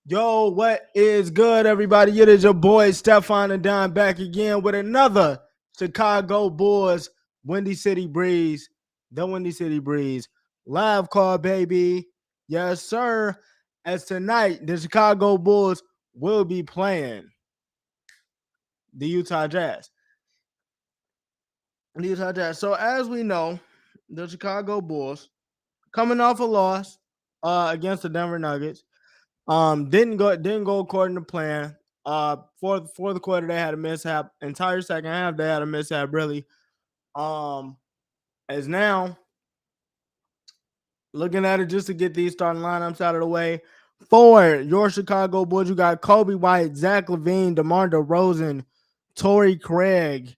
Yo, what is good, everybody? It is your boy Stefan and Don back again with another Chicago Bulls Windy City Breeze, the Windy City Breeze live call, baby. Yes, sir. As tonight, the Chicago Bulls will be playing the Utah Jazz. The Utah Jazz. So, as we know, the Chicago Bulls coming off a loss against the Denver Nuggets. Didn't go according to plan. For the quarter they had a mishap. Entire second half they had a mishap. Really. Um, as now looking at it just to get these starting lineups out of the way. For your Chicago Bulls, you got Kobe White, Zach LaVine, DeMar DeRozan, Torrey Craig,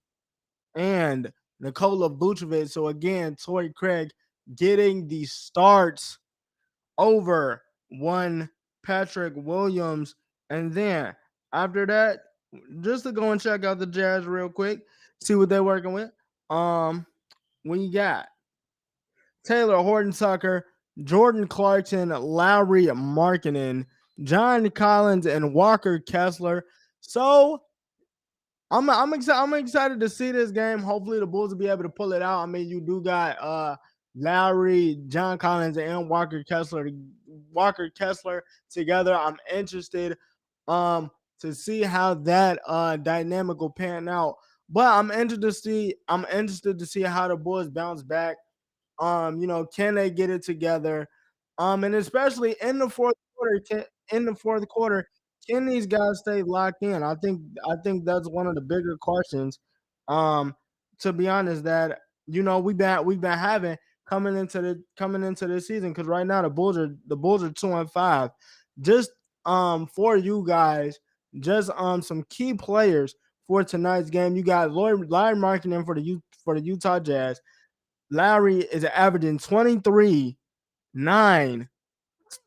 and Nikola Vucevic. So again, Torrey Craig getting the starts over one Patrick Williams. And then after that, just to go and check out the Jazz real quick, see what they're working with. When you got Taylor Horton Tucker, Jordan Clarkson, Lowry Markkinen, John Collins, and Walker Kessler. So I'm excited to see this game. Hopefully the Bulls will be able to pull it out. I mean, you do got Lowry, John Collins, and Walker Kessler together. I'm interested to see how that dynamic will pan out. But I'm interested to see how the Bulls bounce back. Can they get it together? And especially in the fourth quarter, can these guys stay locked in? I think that's one of the bigger questions. Um, to be honest, that we've been having coming into this season, because right now the Bulls are 2-5. Just for you guys, just some key players for tonight's game. You got Larry Markkinen for the Utah Jazz. Lowry is averaging 23, 9,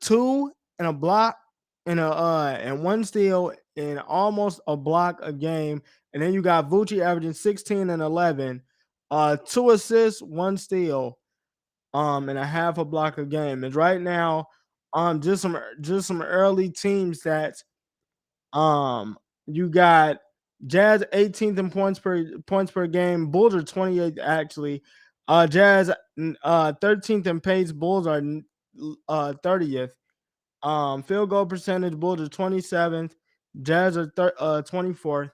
2 and a block and one steal and almost a block a game. And then you got Vucci averaging 16 and 11, 2 assists, one steal, and a half a block a game. And right now, just some early team stats. You got Jazz 18th in points per game. Bulls are 28th actually. Jazz 13th in pace. Bulls are 30th. Field goal percentage. Bulls are 27th. Jazz are 24th.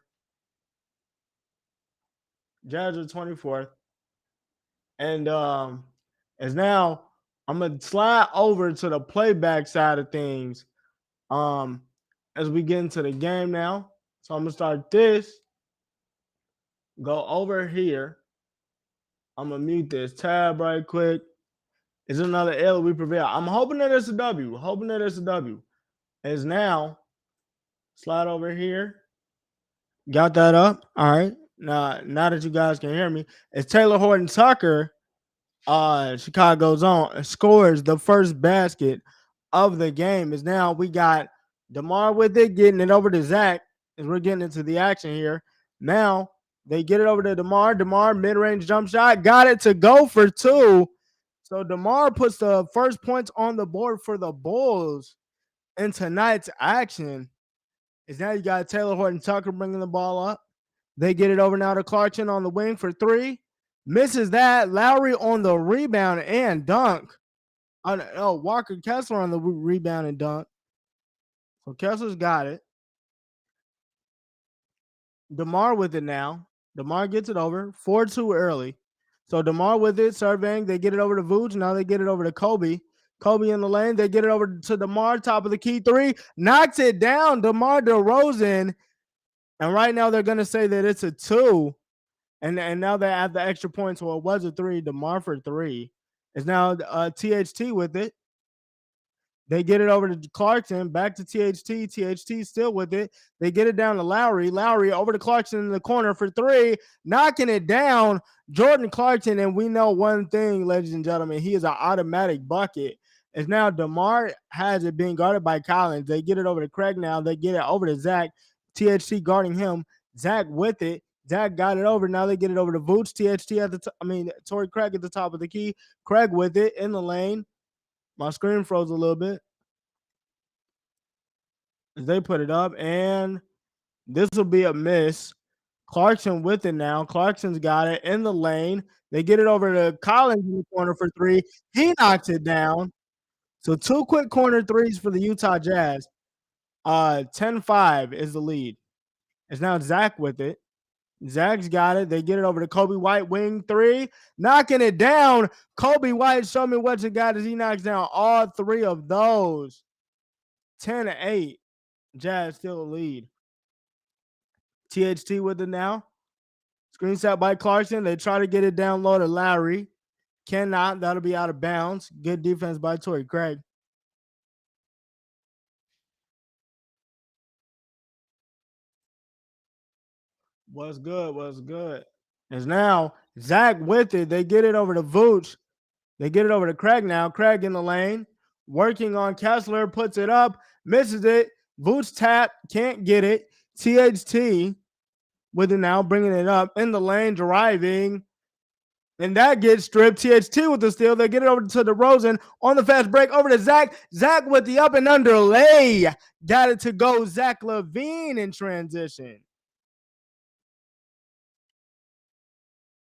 Jazz are 24th. And as now I'm gonna slide over to the playback side of things. Um, as we get into the game now. So I'm gonna start this. Go over here. I'm gonna mute this tab right quick. Is another L we prevail. I'm hoping that it's a W. Hoping that it's a W. As now, slide over here. Got that up. All right. Now that you guys can hear me, it's Taylor Horton Tucker, Chicago's own, scores the first basket of the game. Is now we got DeMar with it, getting it over to Zach as we're getting into the action here. Now they get it over to DeMar. DeMar mid-range jump shot, got it to go for two. So DeMar puts the first points on the board for the Bulls in tonight's action. Is now you got Taylor Horton Tucker bringing the ball up. They get it over now to Clarkson on the wing for three. Misses that. Lowry on the rebound and dunk. Walker Kessler on the rebound and dunk. So Kessler's got it. DeMar with it now. DeMar gets it over. 4-2 early. So DeMar with it, surveying. They get it over to Vooch. Now they get it over to Kobe. Kobe in the lane. They get it over to DeMar. Top of the key three. Knocks it down. DeMar DeRozan. And right now they're going to say that it's a 2. And now they add the extra point. So it was a 3. DeMar for 3. It's now THT with it. They get it over to Clarkson, back to THT. THT still with it. They get it down to Lowry. Lowry over to Clarkson in the corner for 3, knocking it down. Jordan Clarkson, and we know one thing, ladies and gentlemen, he is an automatic bucket. As now DeMar has it being guarded by Collins. They get it over to Craig now. They get it over to Zach. THT guarding him. Zach with it. Zach got it over. Now they get it over to Vooch. THT at the Torrey Craig at the top of the key. Craig with it in the lane. My screen froze a little bit. They put it up, and this will be a miss. Clarkson with it now. Clarkson's got it in the lane. They get it over to Collins in the corner for three. He knocks it down. So two quick corner threes for the Utah Jazz. 10-5 is the lead. It's now Zach with it. Zach's got it. They get it over to Kobe White, wing three, knocking it down. Kobe White, show me what you got as he knocks down all three of those. 10-8. Jazz still lead. THT with it now. Screen set by Clarkson. They try to get it down low to Lowry. Cannot. That'll be out of bounds. Good defense by Torrey Craig. What's good? What's good? Is now Zach with it. They get it over to Vooch. They get it over to Craig now. Craig in the lane. Working on Kessler. Puts it up. Misses it. Vooch tap. Can't get it. THT with it now. Bringing it up in the lane. Driving. And that gets stripped. THT with the steal. They get it over to DeRozan on the fast break. Over to Zach. Zach with the up and under lay. Got it to go. Zach LaVine in transition.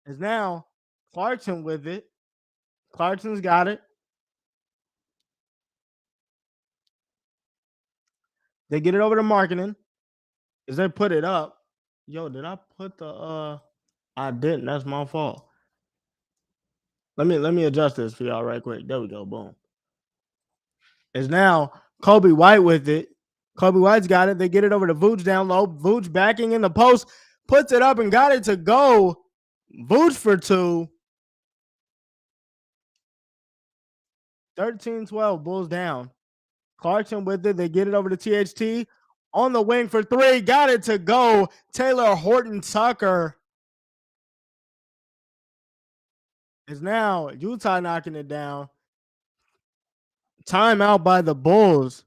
Is now Clarkson with it. Clarkson's got it. They get it over to marketing. As they put it up. Yo, did I put the I didn't. That's my fault. Let me adjust this for y'all right quick. There we go. Boom. Is now Kobe White with it. Kobe White's got it. They get it over to Vooch down low. Vooch backing in the post. Puts it up and got it to go. Vooch for two. 13-12. Bulls down. Clarkson with it. They get it over to THT. On the wing for three. Got it to go. Taylor Horton Tucker. Is now Utah knocking it down. Timeout by the Bulls.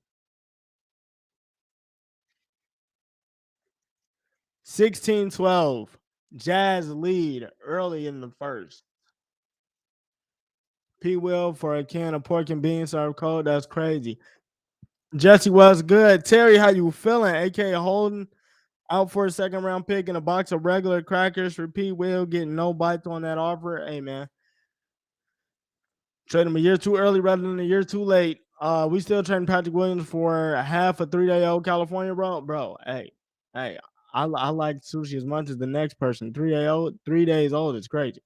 16-12. Jazz lead early in the first. P. Will for a can of pork and beans served cold. That's crazy. Jesse was good. Terry, how you feeling? AK Holden out for a second round pick and a box of regular crackers for P. Will, getting no bites on that offer. Hey, man. Trade him a year too early rather than a year too late. We still trading Patrick Williams for half a 3-day-old California, bro. Bro, hey, I like sushi as much as the next person. 3 days old is crazy.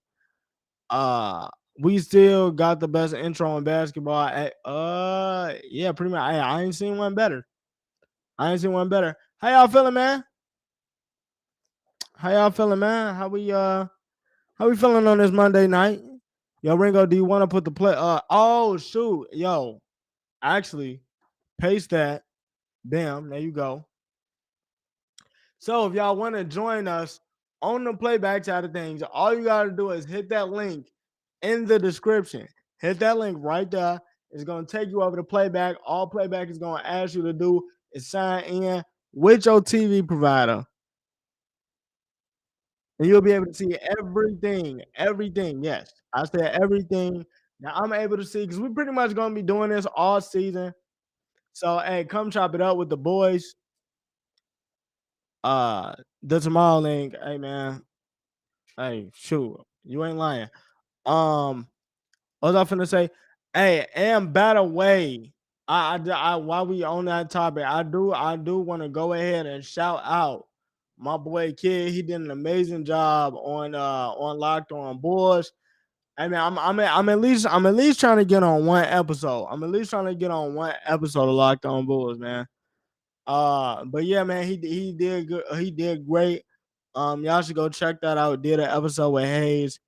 We still got the best intro in basketball. Yeah, pretty much. I ain't seen one better. How y'all feeling, man? How we feeling on this Monday night? Yo, Ringo, do you want to put the play? Oh shoot, yo, actually, paste that. Bam, there you go. So if y'all want to join us on the playback side of things, all you got to do is hit that link in the description. Hit that link right there. It's going to take you over to playback. All playback is going to ask you to do is sign in with your TV provider. And you'll be able to see everything. Everything. Yes. I said everything. Now I'm able to see because we're pretty much going to be doing this all season. So, hey, come chop it up with the boys. The tomorrow link. Hey, man. Hey, shoot. You ain't lying. What was I finna say? Hey, and by the way, I while we on that topic, I do want to go ahead and shout out my boy Kid. He did an amazing job on Locked On Bulls. I mean, I'm at least trying to get on one episode. I'm at least trying to get on one episode of Locked On Bulls, man. But yeah, man, he did good. He did great. Y'all should go check that out. Did an episode with Hayes.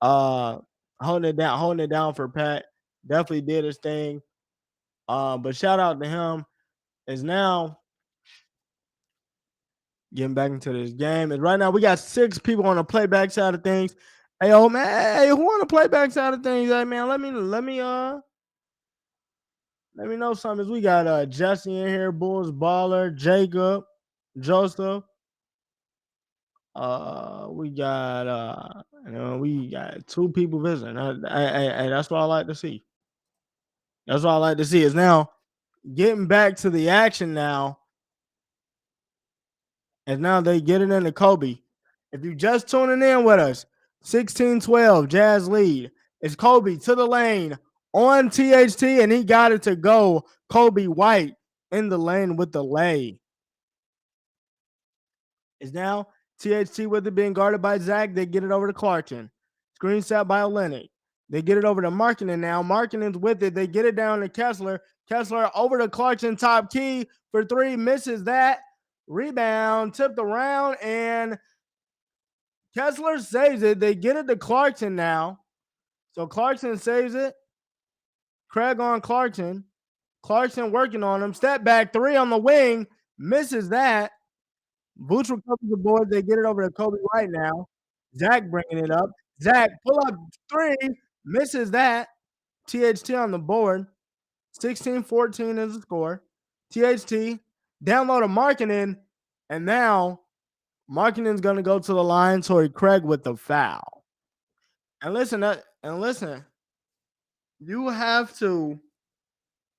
Holding it down for Pat. Definitely did his thing. But shout out to him. Is now getting back into this game. And right now we got 6 people on the playback side of things. Hey, oh man, hey, who on the playback side of things? Hey man, let me know something. We got Jesse in here, Bulls Baller, Jacob, Joseph. We got we got 2 people visiting. Hey, that's what I like to see. That's what I like to see. Is now getting back to the action now. And now they get it into Kobe. If you just tuning in with us, 16-12, Jazz lead. It's Kobe to the lane on THT, and he got it to go. Kobe White in the lane with the lay. Is now THT with it being guarded by Zach. They get it over to Clarkson. Screen set by Olenek. They get it over to Markkinen now. Markkinen's with it. They get it down to Kessler. Kessler over to Clarkson, top key for three. Misses that. Rebound, tipped around, and Kessler saves it. They get it to Clarkson now. So Clarkson saves it. Craig on Clarkson. Clarkson working on him. Step back, three on the wing. Misses that. Boots recovers the board. They get it over to Kobe White now. Zach bringing it up. Zach pull up three. Misses that. THT on the board. 16-14 is the score. THT download a Markkinen. And now Markkinen's going to go to the line. Torrey Craig with the foul. And listen, you have to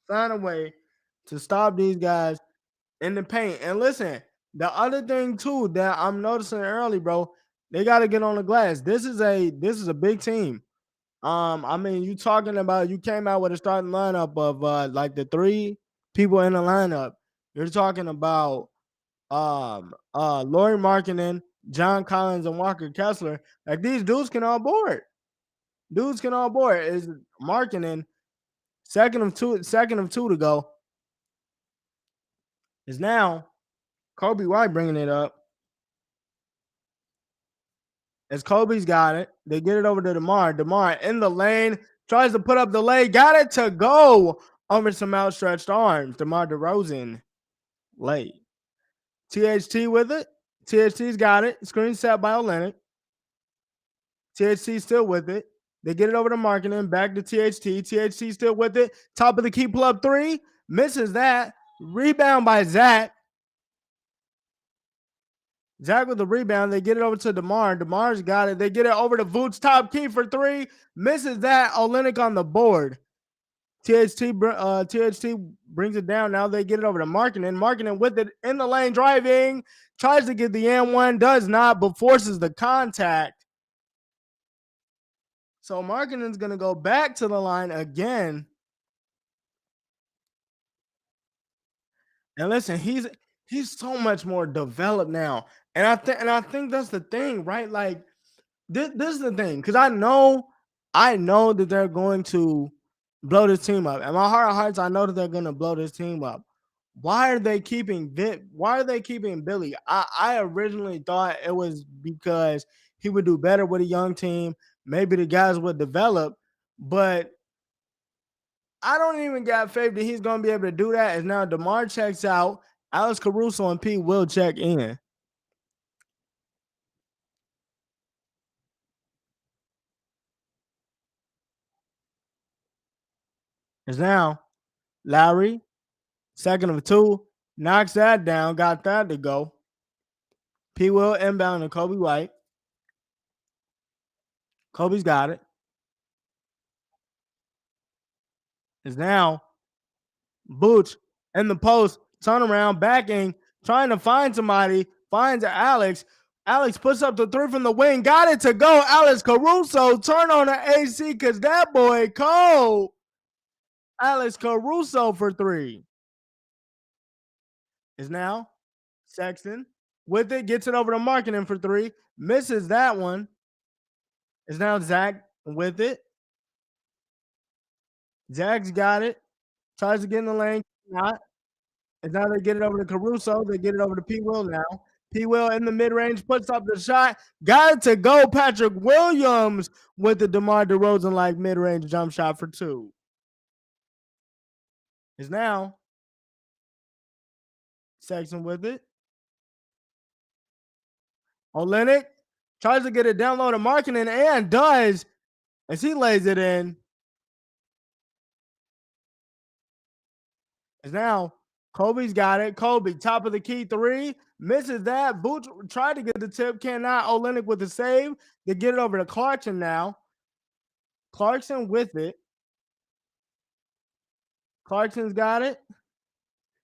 find a way to stop these guys in the paint. And listen, the other thing too that I'm noticing early, bro, they got to get on the glass. This is a big team. I mean, you talking about you came out with a starting lineup of like the three people in the lineup. You're talking about Lauri Markkinen, John Collins, and Walker Kessler. Like these dudes can all board. Dudes can all board. Is Markkinen second of two to go. Is now Kobe White bringing it up. As Kobe's got it, they get it over to DeMar. DeMar in the lane, tries to put up the lay, got it to go over some outstretched arms. DeMar DeRozan late. THT with it. THT's got it. Screen set by Olenek. THT still with it. They get it over to Markkinen. Back to THT. THT still with it. Top of the key, pull up three. Misses that. Rebound by Zach. Zach with the rebound. They get it over to DeMar. DeMar's got it. They get it over to Vooch. Top key for three. Misses that. Olenek on the board. THT brings it down. Now they get it over to Markkinen. Markkinen with it in the lane, driving. Tries to get the N1. Does not, but forces the contact. So Markkinen's going to go back to the line again. And listen, he's so much more developed now. And I think that's the thing, right? Like this is the thing, because I know that they're going to blow this team up. And my heart of hearts, I know that they're going to blow this team up. Why are they keeping Why are they keeping Billy? I originally thought it was because he would do better with a young team. Maybe the guys would develop, but I don't even got faith that he's going to be able to do that. As now DeMar checks out, Alex Caruso and Pete will check in. As now Lowry, second of two, knocks that down, got that to go. P. Will inbound to Kobe White. Kobe's got it. Is now Booch in the post, turn around, backing, trying to find somebody, finds Alex. Alex puts up the three from the wing, got it to go. Alex Caruso, turn on the AC because that boy cold. Alex Caruso for three. Is now Sexton with it, gets it over to Markkinen for three, misses that one. Is now Zach with it. Zach's got it, tries to get in the lane, not. And now they get it over to Caruso. They get it over to P. Will now. P. Will in the mid-range, puts up the shot. Got it to go. Patrick Williams with the DeMar DeRozan-like mid-range jump shot for two. Is now Sexton with it. Olenek tries to get it down low to Markkinen and does as he lays it in. Is now Kobe's got it. Kobe, top of the key three, misses that. Boots tried to get the tip, cannot. Olenek with the save. They get it over to Clarkson now. Clarkson with it. Clarkson's got it.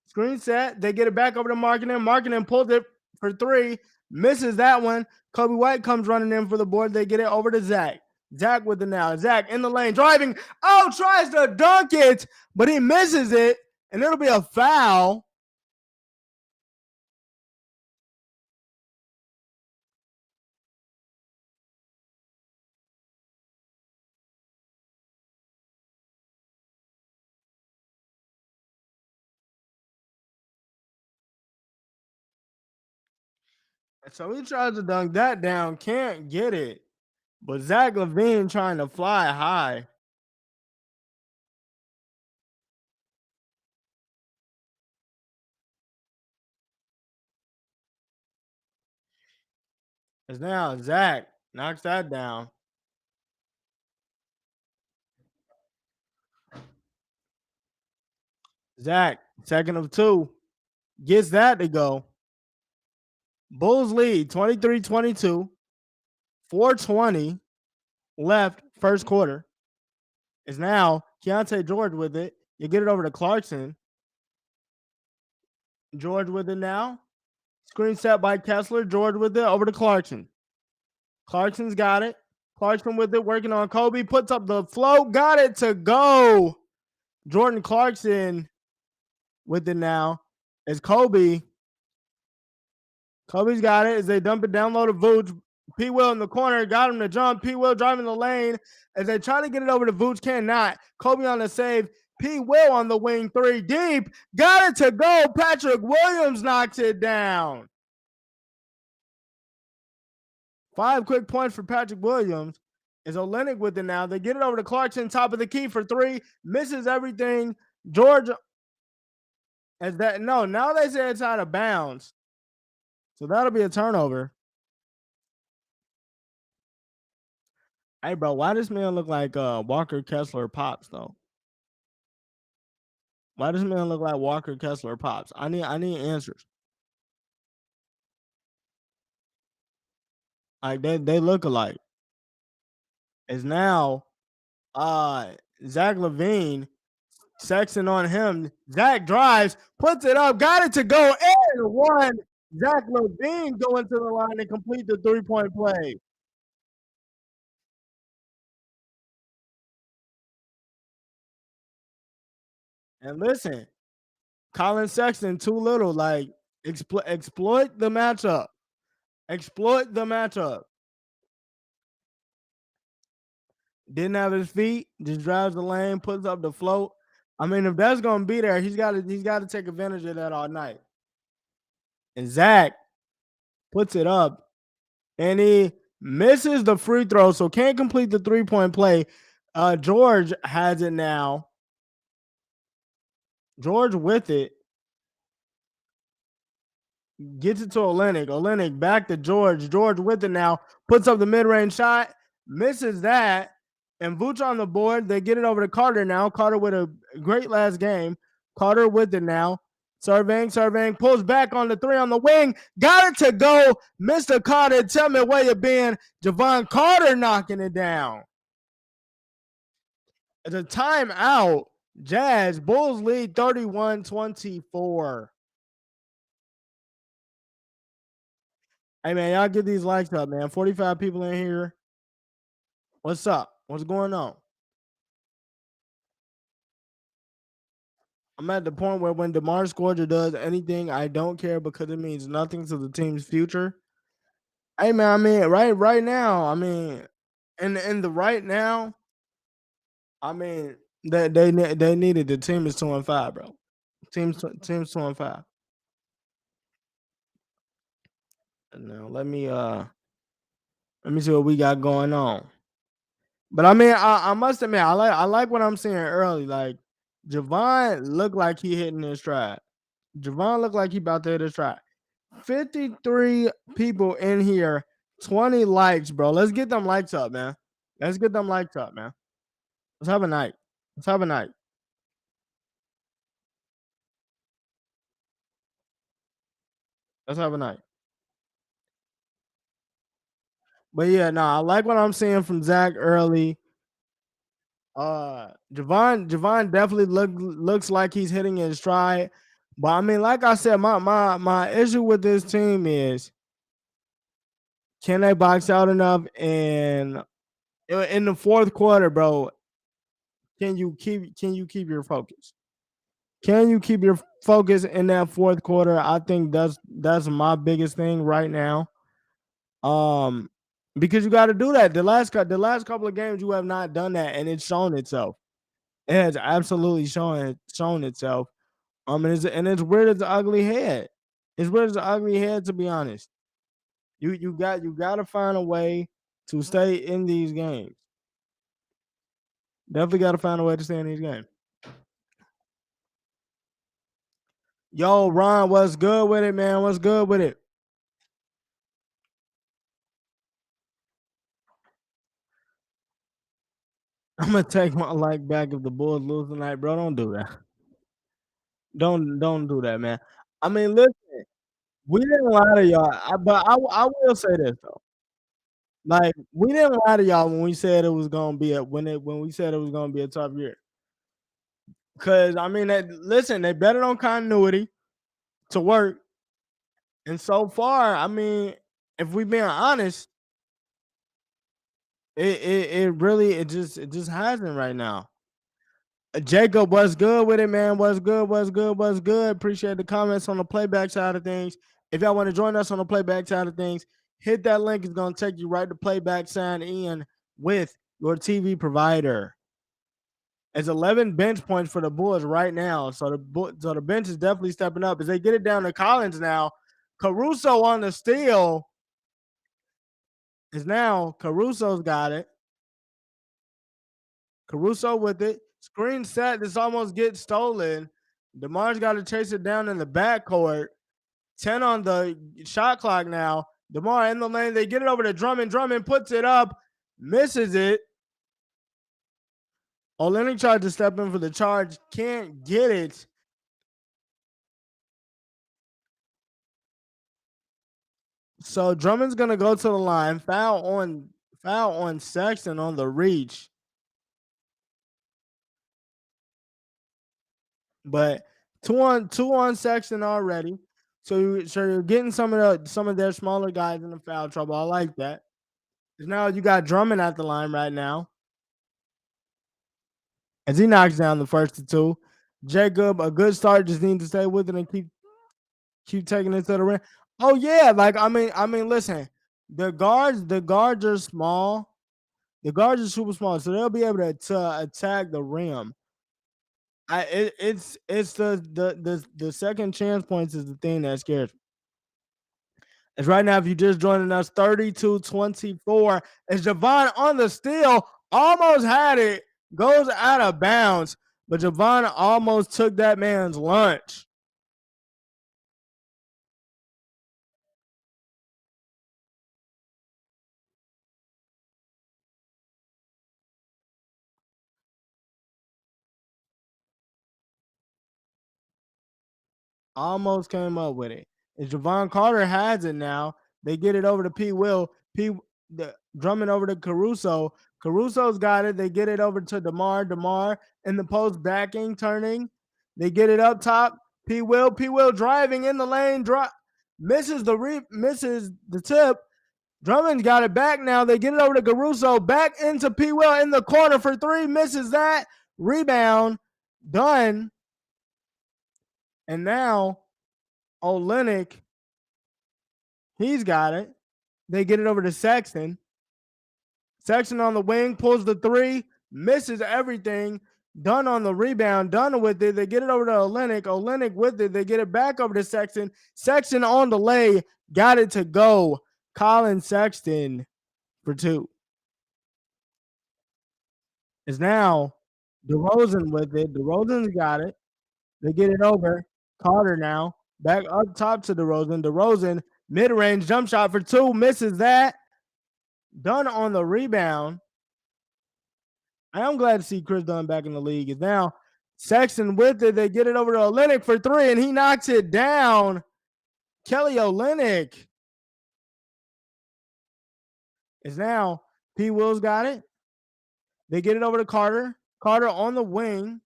Screen set. They get it back over to Markkinen. Markkinen pulls it for three, misses that one. Kobe White comes running in for the board. They get it over to Zach. Zach with the now. Zach in the lane, driving. Oh, tries to dunk it, but he misses it, and it'll be a foul. So he tries to dunk that down, can't get it. But Zach LaVine trying to fly high. It's now Zach knocks that down. Zach, second of two, gets that to go. Bulls lead 23-22, 4:20 left first quarter. Is now Keontae George with it. You get it over to Clarkson. George with it now. Screen set by Kessler. George with it over to Clarkson. Clarkson's got it. Clarkson with it, working on Kobe. Puts up the float. Got it to go. Jordan Clarkson with it now. Is Kobe. Kobe's got it as they dump it down low to Vooch. P. Will in the corner, got him to jump. P. Will driving the lane as they try to get it over to Vooch, cannot. Kobe on the save. P. Will on the wing, three deep. Got it to go. Patrick Williams knocks it down. 5 quick points for Patrick Williams. Is Olynyk with it now. They get it over to Clarkson, top of the key for three. Misses everything. George, as that, no, now they say it's out of bounds. So that'll be a turnover. Hey, bro, why does man look like Walker Kessler Pops though? Why does man look like Walker Kessler Pops? I need answers. Like they look alike. Is now Zach LaVine, Sexton on him. Zach drives, puts it up, got it to go, and one. Zach LaVine going to the line and complete the 3-point play. And listen, Colin Sexton too little. Like exploit the matchup. Exploit the matchup. Didn't have his feet. Just drives the lane, puts up the float. I mean, if that's gonna be there, he's got to take advantage of that all night. And Zach puts it up, and he misses the free throw, so can't complete the 3-point play. George has it now. George with it. Gets it to Olynyk. Olynyk back to George. George with it now. Puts up the mid-range shot. Misses that. And Vooch on the board. They get it over to Carter now. Carter with a great last game. Carter with it now. Surveying. Pulls back on the three on the wing. Got it to go. Mr. Carter, tell me where you been. Javon Carter knocking it down. It's a timeout. Jazz. Bulls lead 31-24. Hey, man, y'all get these likes up, man. 45 people in here. What's up? What's going on? I'm at the point where when DeMar Scorger does anything, I don't care because it means nothing to the team's future. Hey, man, I mean, right now, I mean, in the right now, I mean, they needed the team is 2-5, bro. Team's 2-5. Now let me see what we got going on. But I mean, I must admit, I like what I'm seeing early. Like Javon looked like he hitting his stride. Javon looked like he about to hit his stride. 53 people in here, 20 likes, bro. Let's get them likes up, man. Let's get them likes up, man. Let's have a night. Let's have a night. Let's have a night. But yeah, no, I like what I'm seeing from Zach early. Javon definitely looks like he's hitting his stride. But I mean, like I said, my issue with this team is can they box out enough and in the fourth quarter, bro, can you keep your focus? Can you keep your focus in that fourth quarter? I think that's my biggest thing right now. Um, because you got to do that. The last couple of games you have not done that, and it's shown itself. It has absolutely shown itself. And it's weird as the ugly head. It's weird as the ugly head, to be honest. You got to find a way to stay in these games. Definitely got to find a way to stay in these games. Yo, Ron, what's good with it, man? What's good with it? I'm gonna take my life back if the Bulls lose tonight, bro. Don't do that. Don't do that, man. I mean, listen, we didn't lie to y'all, but I will say this though. Like, we didn't lie to y'all when we said it was gonna be a when we said it was gonna be a tough year. Cause I mean, listen, they betted on continuity to work, and so far, I mean, if we being honest, it really it just hasn't right now. Jacob, what's good with it, man? What's good? What's good? What's good? Appreciate the comments on the playback side of things. If y'all want to join us on the playback side of things, hit that link. It's going to take you right to playback sign in with your TV provider. It's 11 bench points for the Bulls right now. So the bench is definitely stepping up as they get it down to Collins now. Caruso on the steal is now Caruso's got it. Caruso with it. Screen set. This almost gets stolen. DeMar's got to chase it down in the backcourt. 10 on the shot clock now. DeMar in the lane. They get it over to Drummond. Drummond puts it up, misses it. Olenek tried to step in for the charge. Can't get it. So Drummond's gonna go to the line. Foul on Sexton on the reach. But two on Sexton already. So you're getting some of their smaller guys in the foul trouble. I like that. 'Cause now you got Drummond at the line right now as he knocks down the first of two. Jacob, a good start. Just need to stay with it and keep taking it to the rim. Oh yeah, like I mean, listen, the guards are small. The guards are super small, so they'll be able to attack the rim. It's the second chance points is the thing that scares me. As right now, if you just joining us, 32-24. As Javon on the steal, almost had it, goes out of bounds, but Javon almost took that man's lunch. Almost came up with it. As Javon Carter has it now, they get it over to P. Will. Drumming over to Caruso. Caruso's got it. They get it over to DeMar. DeMar in the post backing, turning. They get it up top. P. Will. P. Will driving in the lane. Misses the tip. Drummond's got it back now. They get it over to Caruso. Back into P. Will in the corner for three. Misses that. Rebound. Done. And now Olenek, he's got it. They get it over to Sexton. Sexton on the wing, pulls the three, misses everything. Done on the rebound, done with it. They get it over to Olenek. Olenek with it. They get it back over to Sexton. Sexton on the lay, got it to go. Colin Sexton for two. Is now DeRozan with it. DeRozan's got it. They get it over. Carter now. Back up top to DeRozan. DeRozan, mid-range jump shot for two. Misses that. Dunn on the rebound. I am glad to see Chris Dunn back in the league. Is now Sexton with it. They get it over to Olenek for three, and he knocks it down. Kelly Olenek is now P. Will's got it. They get it over to Carter. Carter on the wing.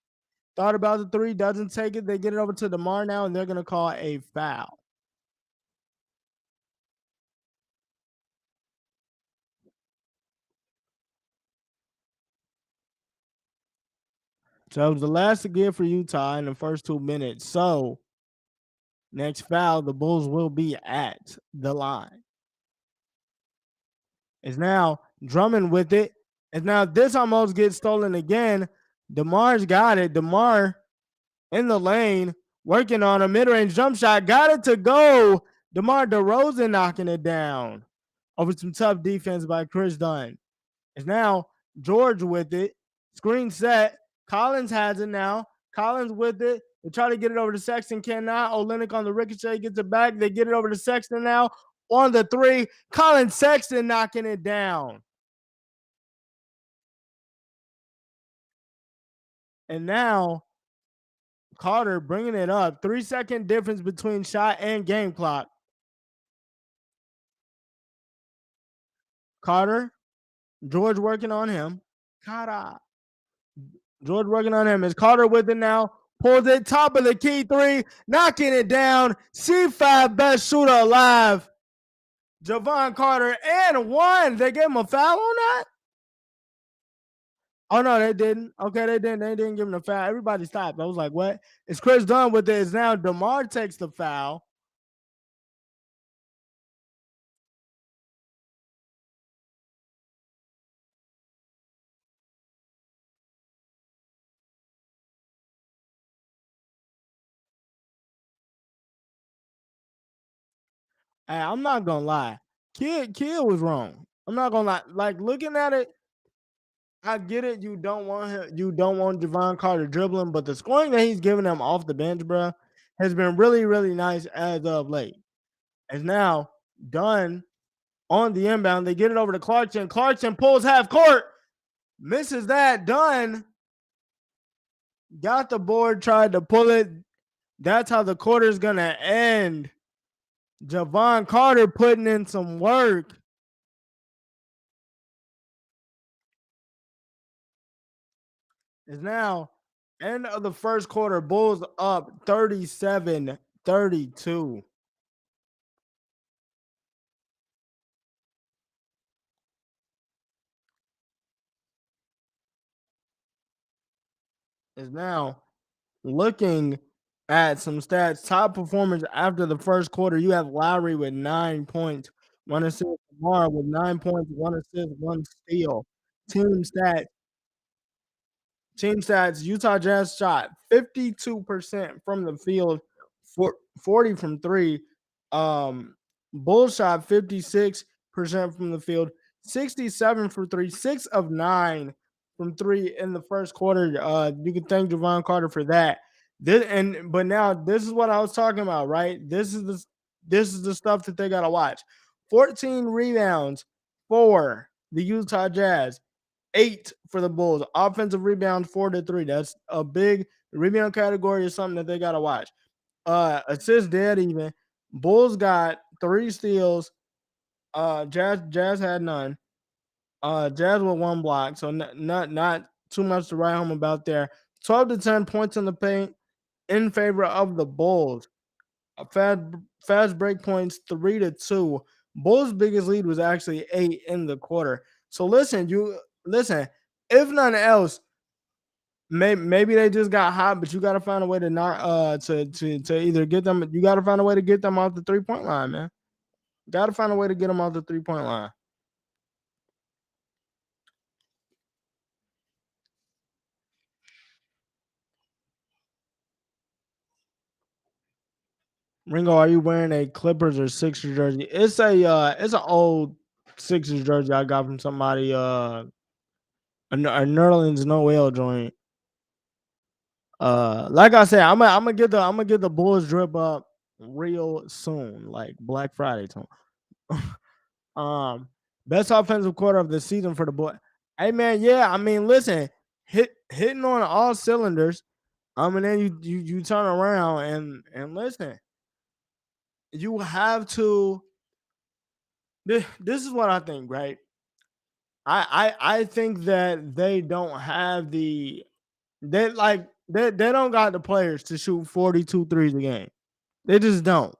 Thought about the three, doesn't take it. They get it over to DeMar now, and they're gonna call a foul. So it was the last to give for Utah in the first 2 minutes. So next foul, the Bulls will be at the line. Is now Drummond with it. And now this almost gets stolen again. DeMar's got it. DeMar in the lane, working on a mid-range jump shot. Got it to go. DeMar DeRozan knocking it down over some tough defense by Chris Dunn. It's now George with it. Screen set. Collins has it now. Collins with it. They try to get it over to Sexton. Cannot. Olynyk on the ricochet gets it back. They get it over to Sexton now on the three. Colin Sexton knocking it down. And now Carter bringing it up. 3-second difference between shot and game clock. Carter, George working on him. Carter. George working on him. Is Carter with it now? Pulls it, top of the key three, knocking it down. C5 best shooter alive. Javon Carter and one. They gave him a foul on that? Oh no, they didn't. Okay, they didn't. They didn't give him a foul. Everybody stopped. I was like, what? It's Chris Dunn with it. It's now DeMar takes the foul. Hey, I'm not gonna lie. Kid was wrong. I'm not gonna lie. Like looking at it, I get it. You don't want him. You don't want Javon Carter dribbling, but the scoring that he's giving them off the bench, bro, has been really, really nice as of late. And now Dunn on the inbound, they get it over to Clarkson. Clarkson pulls half court, misses that. Dunn got the board, tried to pull it. That's how the quarter's gonna end. Javon Carter putting in some work. Is now end of the first quarter. Bulls up 37-32. Is now looking at some stats. Top performers after the first quarter. You have Lowry with 9 points, one assist. Lamar with 9 points, one assist, one steal. Team stats. Team stats, Utah Jazz shot 52% from the field, 40 from three. Bulls shot 56% from the field, 67 for three, 6 of 9 from three in the first quarter. You can thank Javon Carter for that. But now this is what I was talking about, right? This is the stuff that they gotta watch. 14 rebounds for the Utah Jazz. 8 for the Bulls. Offensive rebounds 4-3. That's a big rebound category is something that they gotta watch. Assists dead even. Bulls got 3 steals. Jazz had none. Jazz with 1 block, so not too much to write home about there. 12 to 10 points in the paint in favor of the Bulls. Fast break points 3-2. Bulls' biggest lead was actually 8 in the quarter. So listen. If nothing else, maybe they just got hot, but you got to find a way to not to either get them. You got to find a way to get them off the 3-point line, man. Got to find a way to get them off the 3-point line. Ringo, are you wearing a Clippers or Sixers jersey? It's an old Sixers jersey I got from somebody. A Nerlens Noel joint. Like I said, I'm gonna get the Bulls drip up real soon, like Black Friday time. um, best offensive quarter of the season for the boy. Hey man, yeah, I mean, listen, hitting on all cylinders. And then you turn around and listen, you have to. This is what I think, right? I think that they don't have the they like They don't got the players to shoot 42 threes a game. They just don't.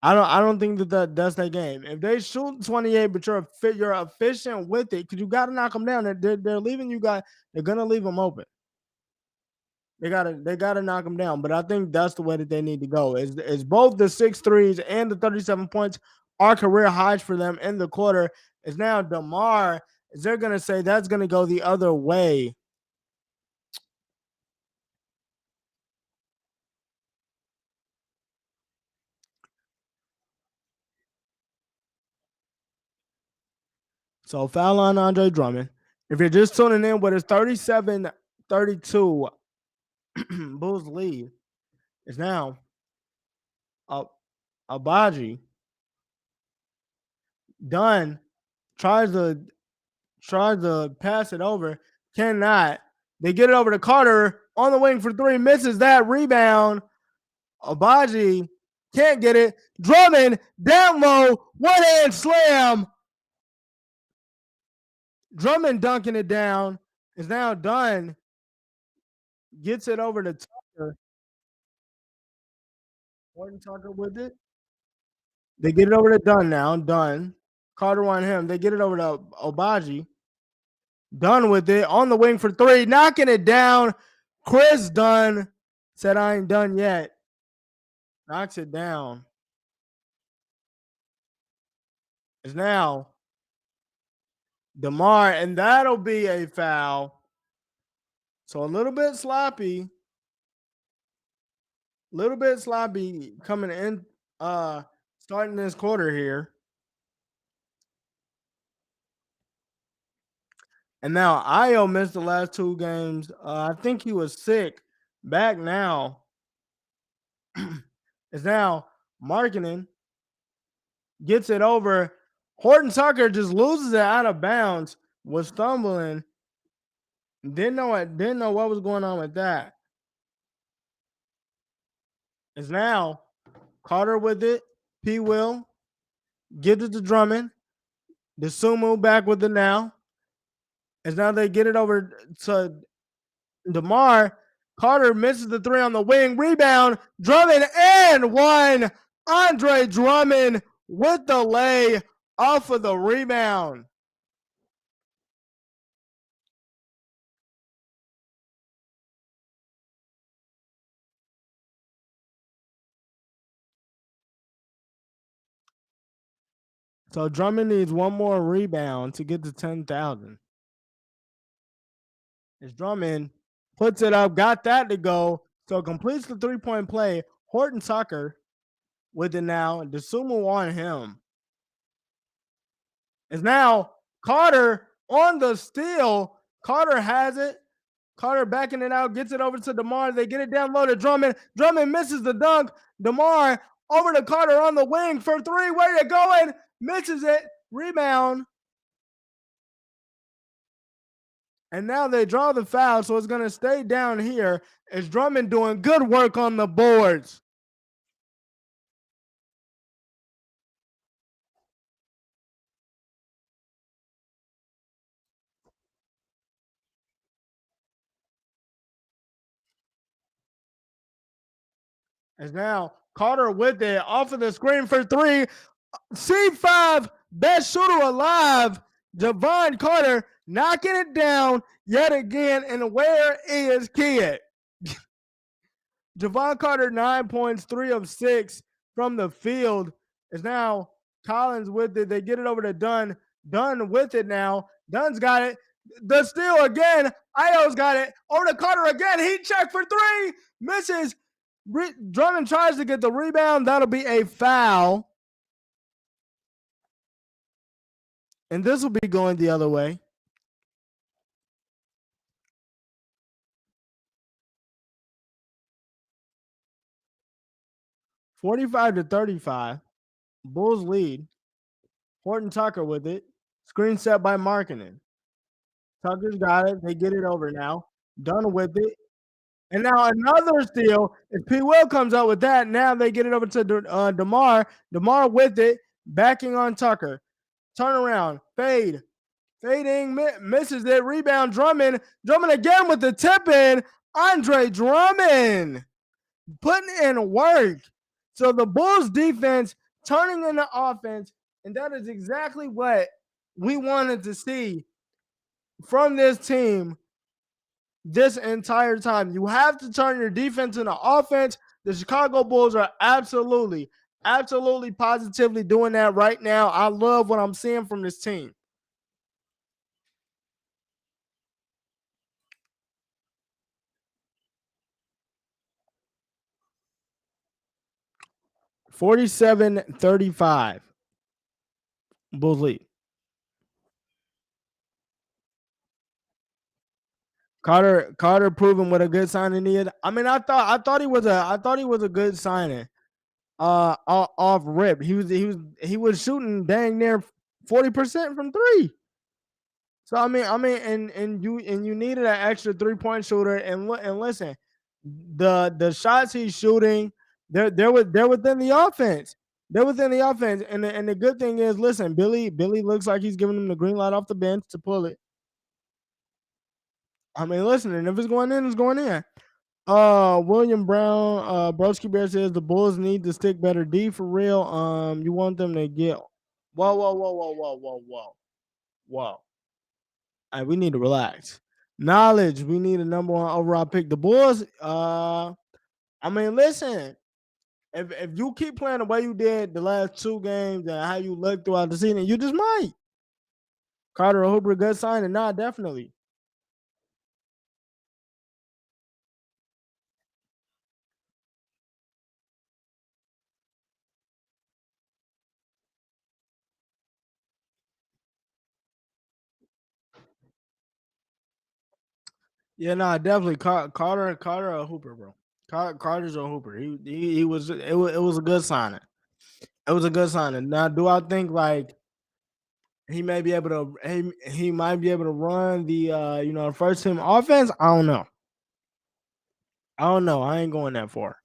I don't think that's their game. If they shoot 28, but you're efficient with it, because you got to knock them down. They're leaving you guys. They're gonna leave them open. They gotta knock them down. But I think that's the way that they need to go. Is both the 6 threes and the 37 points are career highs for them in the quarter. Is now DeMar. Is they're gonna say that's gonna go the other way. So foul on Andre Drummond. If you're just tuning in with his 37-32 Bulls lead, is now Abaji done tries to pass it over, cannot. They get it over to Carter on the wing for three, misses that rebound. Abaji can't get it. Drummond down low, one hand slam. Drummond dunking it down is now done. Gets it over to Tucker. Horton Tucker with it. They get it over to Dunn now. Dunn. Carter on him. They get it over to Abaji. Dunn with it on the wing for three, knocking it down. Chris Dunn said, I ain't done yet. Knocks it down. It's now DeMar, and that'll be a foul. So a little bit sloppy. Coming in, starting this quarter here. And now Io missed the last 2 games. I think he was sick. Back now. It's now Markkanen gets it over. Horton Tucker just loses it out of bounds. Was stumbling. Didn't know what was going on with that. It's now Carter with it. P. Will gives it to Drummond. The Sumo back with it now. As now they get it over to DeMar. Carter misses the three on the wing. Rebound. Drummond and one. Andre Drummond with the lay off of the rebound. So Drummond needs one more rebound to get to 10,000. As Drummond puts it up, got that to go. So completes the 3-point play. Horton Tucker with it now. DeSumo on him. Is now Carter on the steal. Carter has it. Carter backing it out, gets it over to DeMar. They get it down low to Drummond. Drummond misses the dunk. DeMar over to Carter on the wing for three. Where you going? Misses it. Rebound. And now they draw the foul, so it's going to stay down here. As Drummond doing good work on the boards. As now Carter with it off of the screen for three. C5, best shooter alive. Javon Carter knocking it down yet again. And where is Kidd? Javon Carter, 9 points, 3 of 6 from the field. Is now Collins with it. They get it over to Dunn. Dunn with it now. Dunn's got it. The steal again. Io's got it. Over to Carter again. He checked for three. Misses. Drummond tries to get the rebound. That'll be a foul. And this will be going the other way. (45-35). Bulls lead. Horton Tucker with it. Screen set by Markkanen. Tucker's got it. They get it over now. Dunn with it. And now another steal. If P. Will comes out with that, now they get it over to DeMar. DeMar with it. Backing on Tucker. Turn around. Fade. Fading. Misses it. Rebound. Drummond. Drummond again with the tip in. Andre Drummond putting in work. So the Bulls defense turning into offense, and that is exactly what we wanted to see from this team this entire time. You have to turn your defense into offense. The Chicago Bulls are absolutely positively doing that right now. I love what I'm seeing from this team. 47-35. Bulls lead. Carter proving what a good signing he is. I mean, I thought he was a good signing. Off rip. He was shooting dang near 40% from three. So I mean, and you needed an extra 3-point shooter. And listen, the shots he's shooting, they're within the offense. They're within the offense. And the good thing is, listen, Billy looks like he's giving him the green light off the bench to pull it. I mean, listen, and if it's going in, it's going in. William Brown, Broski Bear says the Bulls need to stick better D for real. You want them to get whoa. Whoa. All right, we need to relax. Knowledge, we need a number one overall pick. The Bulls, I mean, listen, if you keep playing the way you did the last two games and how you look throughout the season, you just might. Carter Hooper, good signing. Nah, definitely. Yeah, nah, definitely. Carter a Hooper, bro. Carter's a Hooper. He was it was a good signing. It was a good signing. Now, do I think like he might be able to run the first team offense? I don't know. I don't know. I ain't going that far.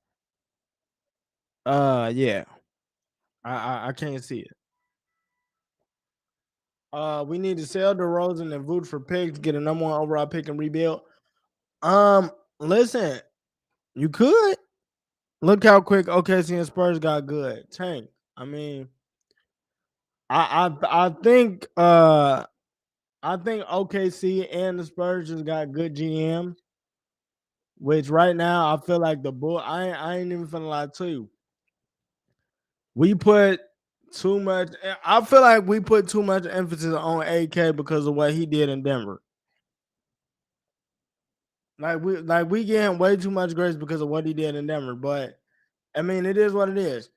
Yeah. I can't see it. We need to sell DeRozan and Vooch for picks, get a number one overall pick and rebuild. Um, Listen, you could look how quick OKC and Spurs got good. Tank. I mean, I think OKC and the Spurs just got good GMs. Which right now I feel like the Bull. I ain't even finna lie to you. We put too much. I feel like we put too much emphasis on AK because of what he did in Denver. Like we getting way too much grace because of what he did in Denver. But I mean, it is what it is.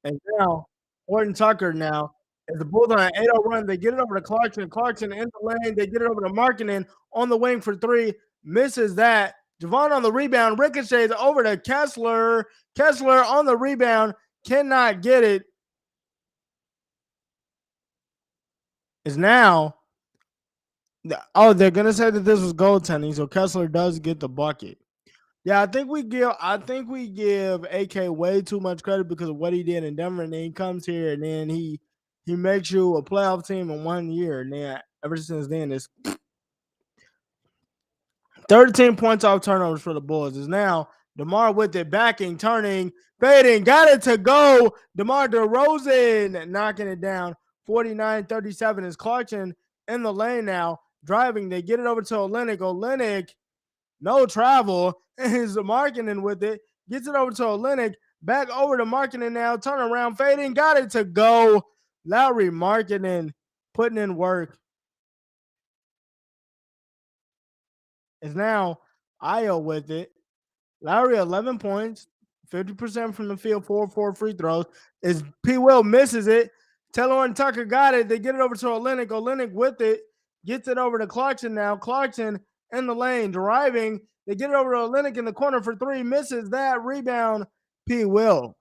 And now Horton Tucker now, if the Bulls on an 8-0 run, they get it over to Clarkson. Clarkson in the lane, they get it over to Markkinen on the wing for three, misses that. Javon on the rebound, ricochets over to Kessler. Kessler on the rebound, cannot get it. Is now. Oh, they're gonna say that this was goaltending, so Kessler does get the bucket. Yeah, I think we give AK way too much credit because of what he did in Denver, and then he comes here and then he makes you a playoff team in 1 year, and then ever since then it's 13 points off turnovers for the Bulls. Is now DeMar with it, backing, turning, fading, got it to go. DeMar DeRozan knocking it down. 49-37 is Clarkson in the lane now, driving. They get it over to Olynyk. Olynyk, no travel, is Markkinen with it. Gets it over to Olynyk. Back over to Markkinen now. Turn around, fading, got it to go. Lauri Markkinen putting in work. Is now Io with it. Lowry 11 points, 50% from the field, 4 free throws. Is P. Will misses it. Taylor and Tucker got it. They get it over to Olynyk. Olynyk with it. Gets it over to Clarkson now. Clarkson in the lane, driving. They get it over to Olynyk in the corner for three. Misses that. Rebound, P. Will.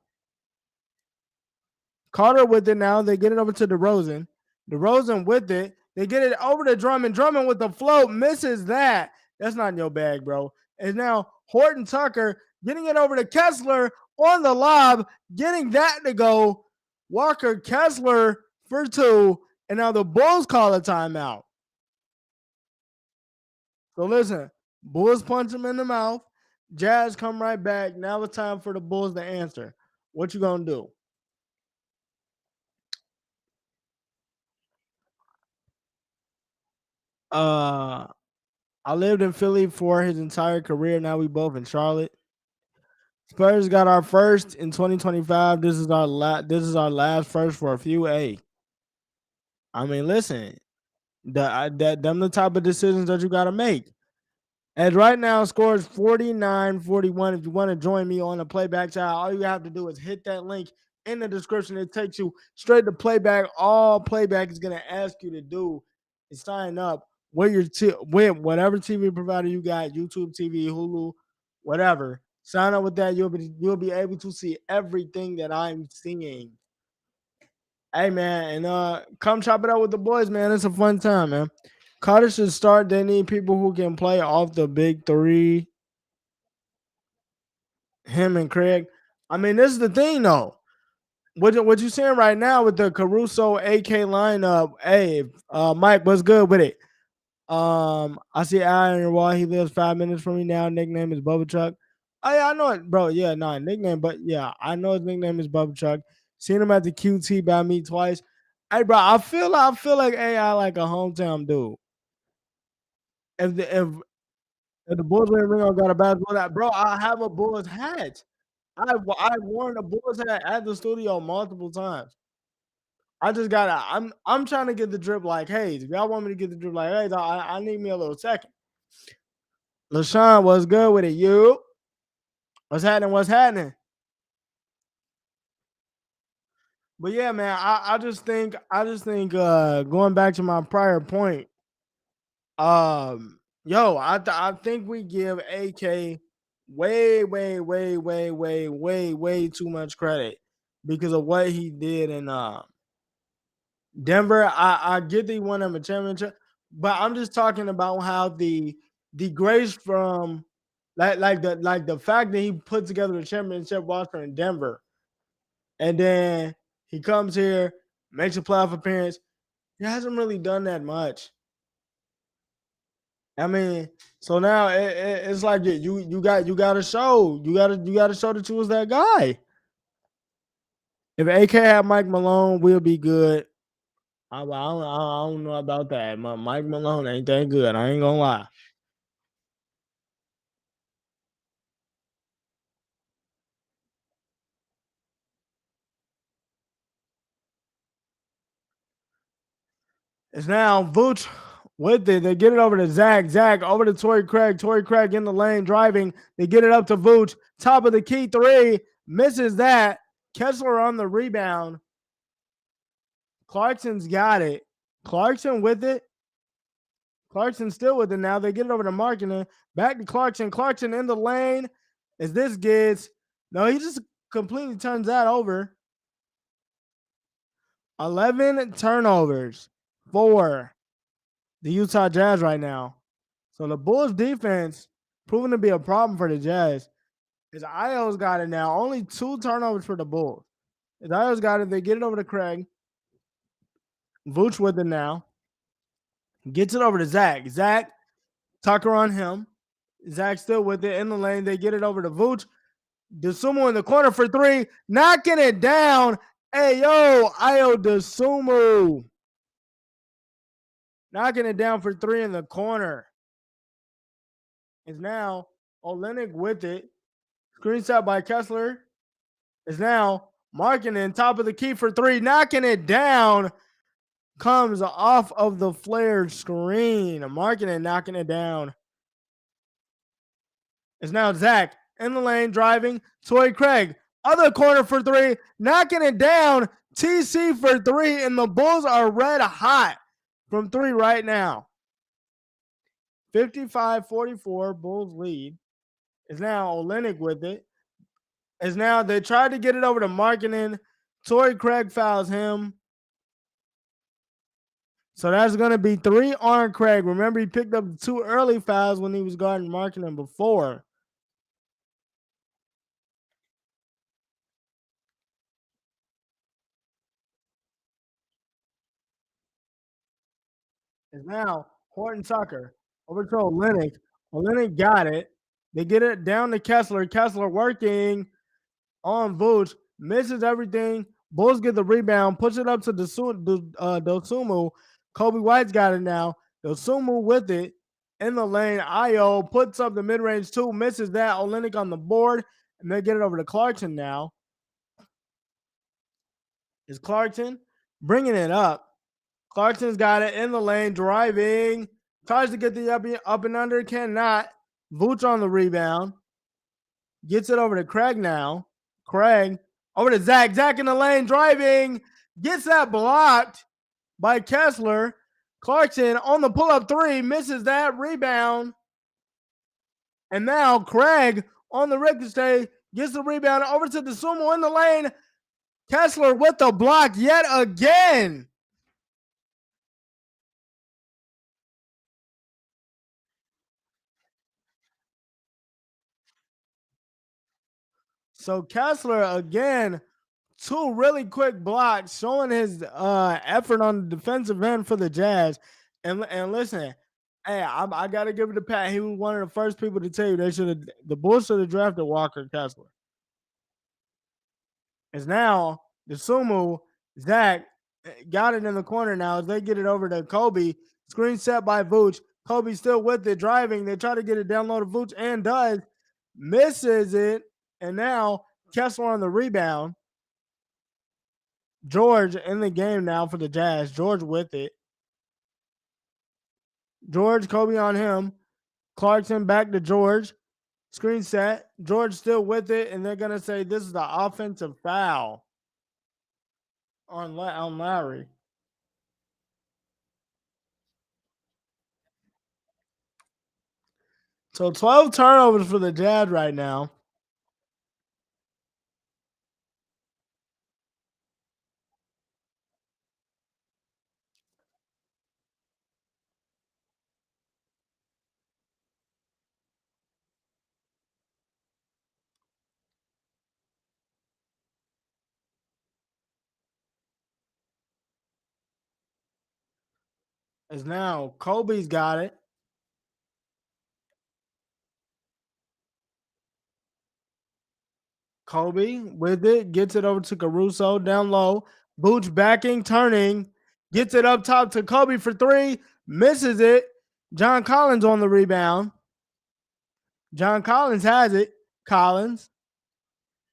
Carter with it now. They get it over to DeRozan. DeRozan with it. They get it over to Drummond. Drummond with the float. Misses that. That's not in your bag, bro. And now Horton Tucker getting it over to Kessler on the lob, getting that to go. Walker Kessler for two. And now the Bulls call a timeout. So listen, Bulls punch him in the mouth. Jazz come right back. Now it's time for the Bulls to answer. What you gonna do? Uh, I lived in Philly for his entire career. Now we both in Charlotte. Spurs got our first in 2025. This is our last first for a few. Hey, I mean, listen, them the type of decisions that you got to make. And right now, score is 49-41. If you want to join me on the playback chat, all you have to do is hit that link in the description. It takes you straight to playback. All playback is going to ask you to do is sign up with with whatever TV provider you got, YouTube TV, Hulu, whatever. Sign up with that. You'll be able to see everything that I'm seeing. Hey man, and come chop it out with the boys, man. It's a fun time, man. Carter should start. They need people who can play off the big three. Him and Craig. I mean, this is the thing though. What you saying right now with the Caruso AK lineup? Hey, Mike, what's good with it? I see Aaron Wall. He lives 5 minutes from me now. Nickname is Bubba Chuck. Oh yeah, I know it, bro. Yeah, no nickname, but yeah, I know his nickname is Bubba Chuck. Seen him at the QT by me twice. Hey, bro, I feel like AI like a hometown dude. If the Bulls win ring, I got a basketball hat, bro. I have a Bulls hat. I worn a Bulls hat at the studio multiple times. I just gotta. I'm trying to get the drip like Hayes. If y'all want me to get the drip like Hayes, I need me a little second. LaShawn, what's good with it? You? What's happening? What's happening? But yeah, man, I just think going back to my prior point, I think we give AK way too much credit because of what he did in Denver. I get that he won him a championship, but I'm just talking about how the grace from like the fact that he put together the championship roster in Denver, and then he comes here, makes a playoff appearance. He hasn't really done that much. I mean, so now it's like you got to show you got to show that you was that guy. If AK had Mike Malone, we'll be good. I don't know about that. Mike Malone ain't that good. I ain't gonna lie. It's now Vooch with it. They get it over to Zach. Zach over to Torrey Craig. Torrey Craig in the lane driving. They get it up to Vooch. Top of the key three. Misses that. Kessler on the rebound. Clarkson's got it. Clarkson with it. Clarkson still with it now. They get it over to Markkinen. Back to Clarkson. Clarkson in the lane. As this gets. No, he just completely turns that over. 11 turnovers for the Utah Jazz right now. So the Bulls defense proving to be a problem for the Jazz. Is Io's got it now. Only 2 turnovers for the Bulls. Is Io's got it. They get it over to Craig. Vooch with it now. Gets it over to Zach. Zach, Tucker on him. Zach still with it in the lane. They get it over to Vooch. DeSumo in the corner for three. Knocking it down. Hey, yo, Io DeSumo. Knocking it down for three in the corner. Is now Olenek with it. Screenshot by Kessler. Is now Markkinen top of the key for three. Knocking it down. Comes off of the flared screen. Markkinen knocking it down. Is now Zach in the lane driving. Torrey Craig. Other corner for three. Knocking it down. TC for three. And the Bulls are red hot from three right now. 55-44. Bulls lead. Is now Olenek with it. Is now they tried to get it over to Markkinen. Torrey Craig fouls him. So that's going to be 3 on Craig. Remember, he picked up 2 early fouls when he was guarding Markkinen before. Is now Horton Tucker over to Olenek. Olenek got it. They get it down to Kessler. Kessler working on Vooch, misses everything. Bulls get the rebound, puts it up to Dosumu. Kobe White's got it now. Dosumu with it in the lane. Io puts up the mid range two, misses that. Olenek on the board, and they get it over to Clarkson now. Is Clarkson bringing it up? Clarkson's got it in the lane, driving, tries to get the up and under, cannot. Vooch on the rebound, gets it over to Craig now. Craig over to Zach. Zach in the lane, driving, gets that blocked by Kessler. Clarkson on the pull up three, misses that rebound. And now Craig on the ricochet gets the rebound over to the Sumo in the lane. Kessler with the block yet again. So Kessler again, two really quick blocks, showing his effort on the defensive end for the Jazz. And listen, hey, I got to give it to Pat. He was one of the first people to tell you the Bulls should have drafted Walker Kessler. Is now the Sumu Zach got it in the corner now as they get it over to Kobe. Screen set by Vooch. Kobe still with it, driving. They try to get it down low to Vooch and does. Misses it. And now Kessler on the rebound. George in the game now for the Jazz. George with it. George, Kobe on him. Clarkson back to George. Screen set. George still with it, and they're going to say this is the offensive foul on Larry. So 12 turnovers for the Jazz right now. Is now Kobe's got it. Kobe with it, gets it over to Caruso down low. Booch backing, turning, gets it up top to Kobe for three, misses it. John Collins on the rebound. John Collins has it. Collins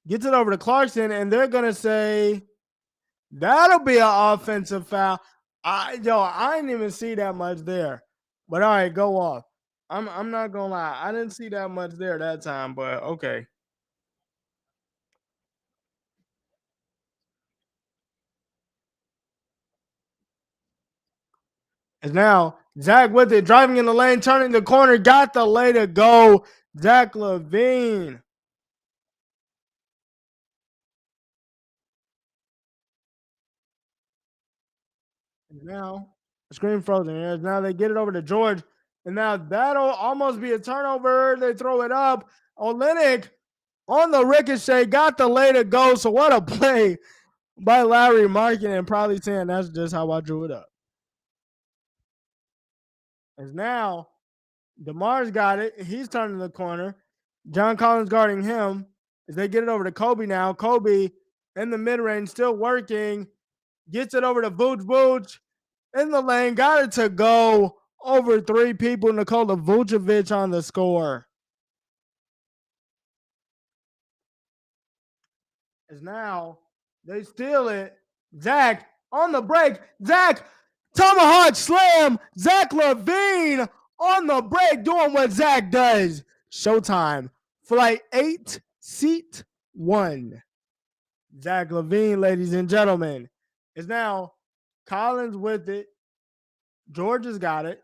gets it over to Clarkson, and they're gonna say that'll be an offensive foul. I didn't even see that much there. But all right, go off. I'm not gonna lie. I didn't see that much there that time, but okay. And now Zach with it, driving in the lane, turning the corner, got the lay to go. Zach LaVine. And now screen frozen. And now they get it over to George. And now that'll almost be a turnover. They throw it up. Olenek on the ricochet, got the lay to go. So what a play by Larry Markin, and probably saying that's just how I drew it up. As now DeMar's got it. He's turning the corner. John Collins guarding him as they get it over to Kobe now. Kobe in the mid range, still working. Gets it over to Vooch. Vooch in the lane. Got it to go over three people. Nikola Vucevic on the score. As now they steal it. Zach on the break. Zach tomahawk slam. Zach LaVine on the break doing what Zach does. Showtime. Flight 8, seat 1. Zach LaVine, ladies and gentlemen, is now Collins with it. George has got it.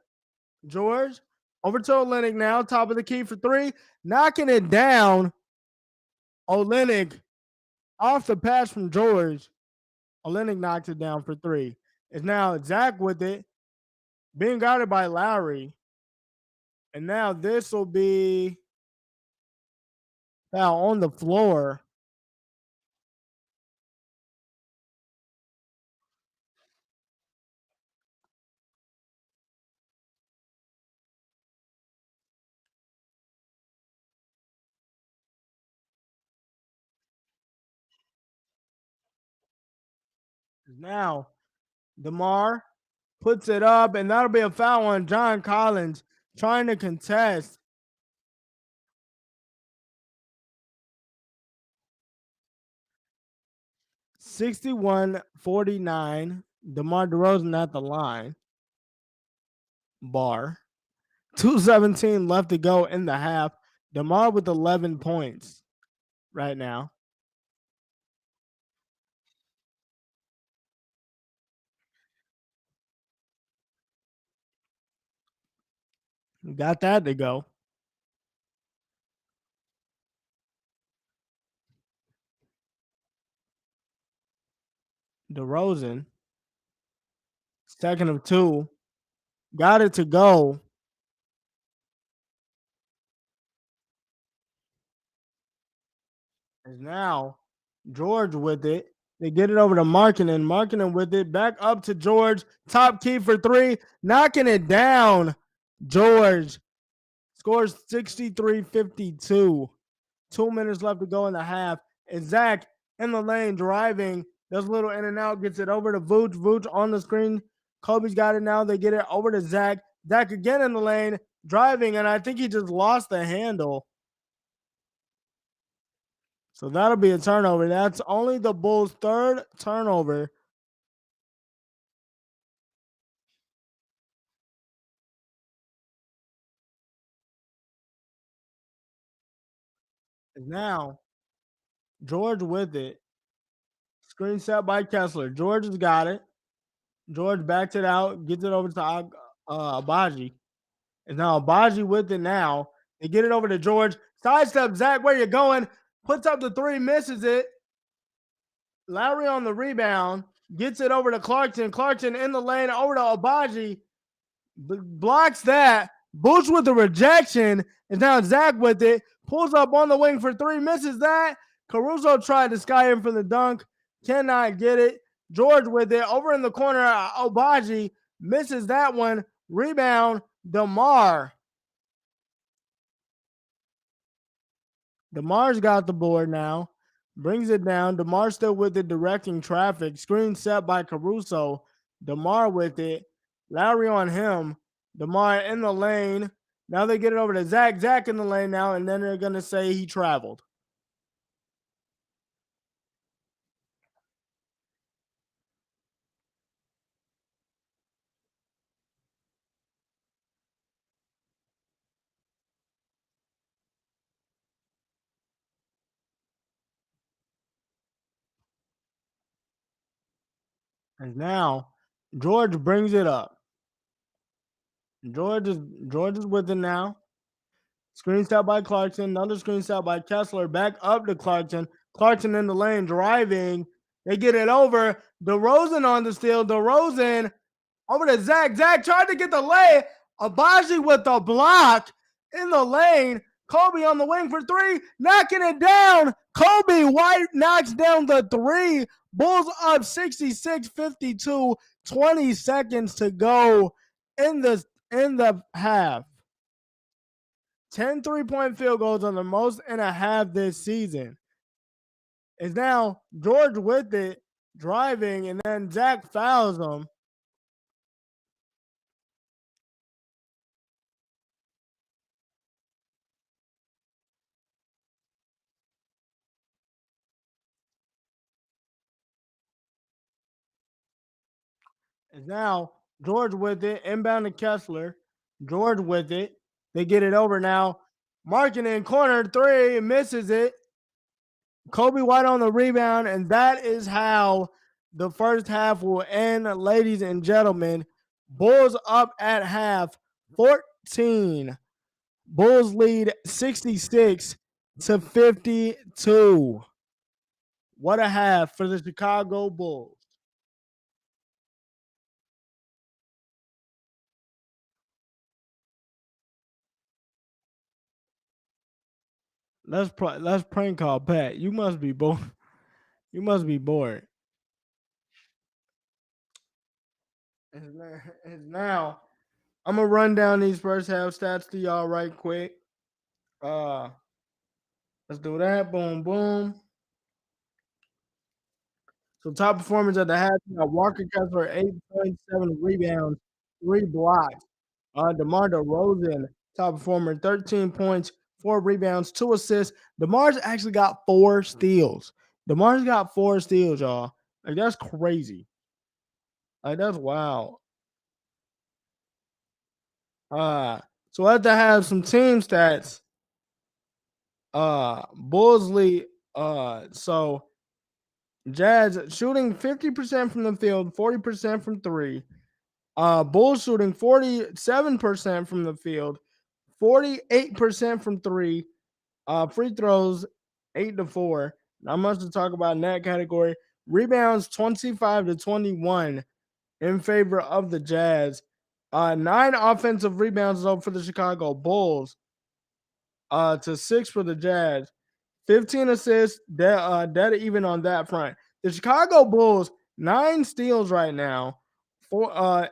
George over to Olenek now, top of the key for three, knocking it down. Olenek off the pass from George. Olenek knocks it down for three. It's now Zach with it, being guarded by Lowry. And now this will be now on the floor. Now, DeMar puts it up, and that'll be a foul on John Collins trying to contest. 61-49. DeMar DeRozan at the line. Bar. 2:17 left to go in the half. DeMar with 11 points right now. Got that to go. DeRozan, second of two, got it to go. And now George with it. They get it over to Markkanen. Markkanen with it. Back up to George. Top key for three. Knocking it down. George scores 63-52. 2 minutes left to go in the half. And Zach in the lane driving. Does a little in and out. Gets it over to Vooch. Vooch on the screen. Kobe's got it now. They get it over to Zach. Zach again in the lane. Driving. And I think he just lost the handle. So that'll be a turnover. That's only the Bulls' third turnover. Now, George with it. Screen set by Kessler. George has got it. George backs it out, gets it over to Abaji. And now Abaji with it now. They get it over to George. Sidestep, Zach, where you going? Puts up the three, misses it. Lowry on the rebound. Gets it over to Clarkson. Clarkson in the lane over to Abaji. Blocks that. Bush with the rejection. And now Zach with it. Pulls up on the wing for three. Misses that. Caruso tried to sky him for the dunk. Cannot get it. George with it. Over in the corner. Abaji misses that one. Rebound. DeMar. DeMar's got the board now. Brings it down. DeMar still with it, directing traffic. Screen set by Caruso. DeMar with it. Lowry on him. DeMar in the lane. Now they get it over to Zach. Zach in the lane now, and then they're going to say he traveled. And now George brings it up. George is with it now. Screen set by Clarkson. Another screen set by Kessler. Back up to Clarkson. Clarkson in the lane driving. They get it over. DeRozan on the steal. DeRozan over to Zach. Zach tried to get the lay. Abaji with the block in the lane. Kobe on the wing for three. Knocking it down. Kobe White knocks down the three. Bulls up 66-52. 20 seconds to go in the half. 10 3-point field goals on the most in a half this season. Is now George with it, driving, and then Zach fouls him. Is now George with it, inbound to Kessler. George with it. They get it over now. Markkanen corner three, misses it. Kobe White on the rebound, and that is how the first half will end, ladies and gentlemen. Bulls up at half, 14. Bulls lead 66-52. What a half for the Chicago Bulls. Let's prank call Pat. You must be bored. You must be bored. And now I'm gonna run down these first half stats to y'all right quick. Uh, let's do that. Boom, boom. So top performers at the half, you got Walker Kessler, 8.7 rebounds, 3 blocks. DeMar DeRozan, top performer, 13 points, 4 rebounds, 2 assists. DeMar's actually got 4 steals. DeMar's got 4 steals, y'all. Like that's crazy. Like that's wild. Uh, so I have to have some team stats. Bullsley. So Jazz shooting 50% from the field, 40% from three. Bulls shooting 47% from the field, 48% from three. Free throws 8 to 4. Not much to talk about in that category. Rebounds 25 to 21 in favor of the Jazz. 9 offensive rebounds though for the Chicago Bulls. To 6 for the Jazz. 15 assists. Dead even on that front. The Chicago Bulls 9 steals right now,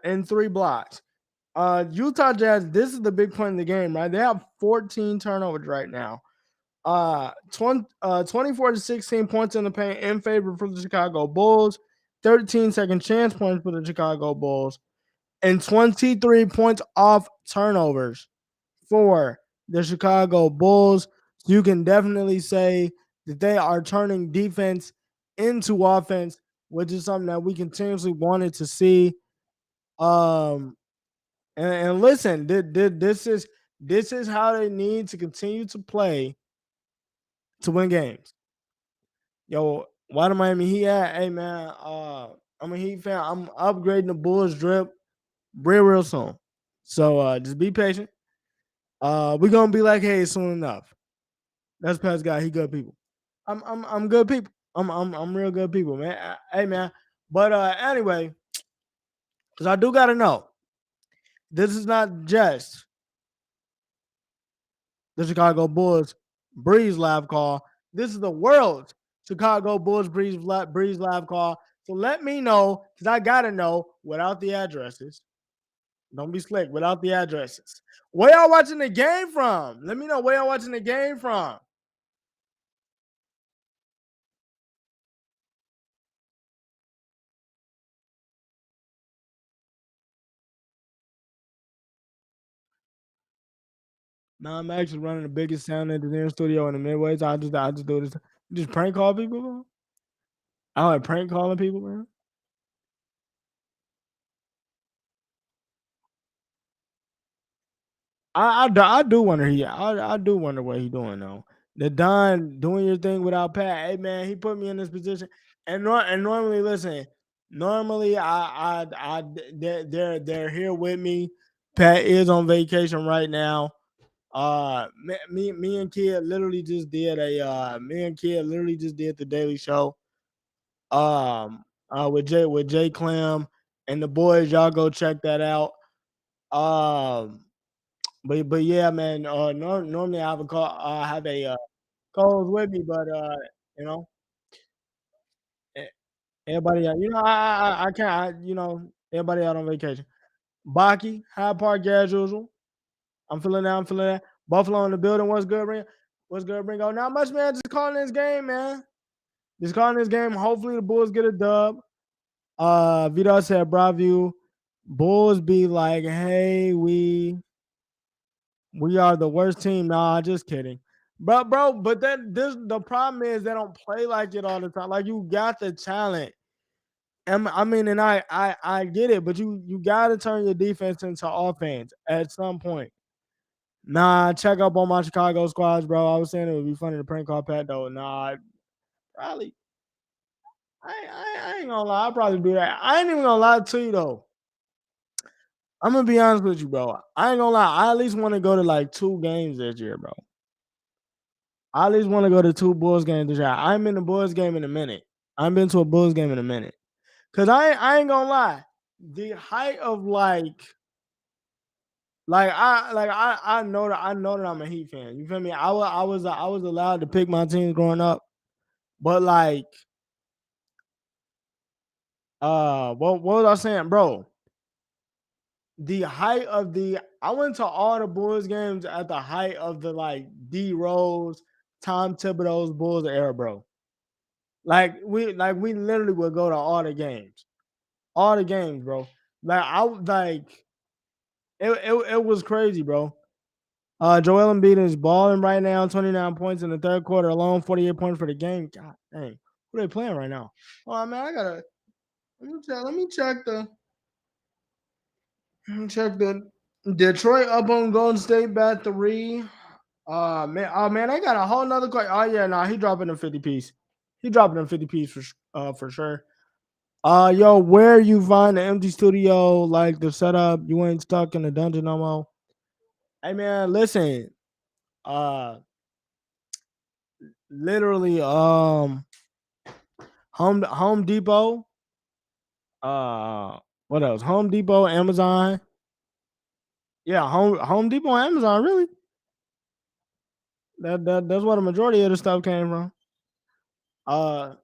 and 3 blocks. Utah Jazz. This is the big point in the game, right? They have 14 turnovers right now. 24 to 16 points in the paint in favor for the Chicago Bulls. 13 second chance points for the Chicago Bulls, and 23 points off turnovers for the Chicago Bulls. So you can definitely say that they are turning defense into offense, which is something that we continuously wanted to see. Um, and listen, this is how they need to continue to play to win games. Yo, why the Miami Heat at? Hey man, I'm a Heat fan. I'm upgrading the Bulls drip real soon. So just be patient. We're gonna be like, hey, soon enough. That's past guy. He good people. I'm good people. I'm real good people, man. Hey man. But anyway, because I do gotta know, this is not just the Chicago Bulls Breeze live call. This is the world's Chicago Bulls Breeze live call. So let me know, because I gotta know without the addresses. Don't be slick without the addresses. Where y'all watching the game from? Let me know where y'all watching the game from. Nah, I'm actually running the biggest sound engineering studio in the Midway. So I just do this. Just prank call people, bro. I like prank calling people, man. I do wonder I do wonder what he doing though. The Don doing your thing without Pat. Hey man, he put me in this position. And normally, listen, normally they're here with me. Pat is on vacation right now. Me and Kid literally just did the Daily Show. With Jay Clem and the boys. Y'all go check that out. Um, but yeah, man. Normally I have a call. I have a calls with me, but you know, e- everybody, I can't. Everybody out on vacation. Baki, Hyde Park, as usual. I'm feeling that. I'm feeling that. Buffalo in the building. What's good, Ring? What's good, Ringo? Not much, man. Just calling this game, man. Just calling this game. Hopefully the Bulls get a dub. Vidal said, Bravio. Bulls be like, hey, we are the worst team. Nah, just kidding. But then the problem is they don't play like it all the time. Like you got the talent. And I mean, and I get it, but you gotta turn your defense into offense at some point. Nah, check up on my Chicago squads, bro. I was saying it would be funny to prank call Pat though. Nah, probably I ain't gonna lie, I'll probably do that. I ain't even gonna lie to you though. I'm gonna be honest with you, bro. I ain't gonna lie. I at least want to go to like 2 games this year, bro. I at least want to go to 2 Bulls games this year. I'm in the Bulls game in a minute. I've been to a Bulls game in a minute. Cause I ain't gonna lie. The height of I know that I'm a Heat fan. You feel me? I was allowed to pick my teams growing up, but like what was I saying, bro? The height of the I went to all the Bulls games at the height of the like D Rose, Tom Thibodeau's Bulls era, bro. Like we literally would go to all the games, bro. Like I like it was crazy, bro. Joel Embiid is balling right now, 29 points in the third quarter alone, 48 points for the game. God dang, who they playing right now? Oh man, I gotta let me check the Detroit up on Golden State by 3. Oh man, I got a whole nother question. Oh yeah, nah, he dropping a 50 piece. He dropping a 50 piece for sure. Yo, where you find the empty studio, like the setup, you ain't stuck in the dungeon no more. Hey man, listen. Uh, literally, Home Depot. What else? Home Depot, Amazon. Yeah, Home Depot, Amazon. Really? That's where the majority of the stuff came from. Uh,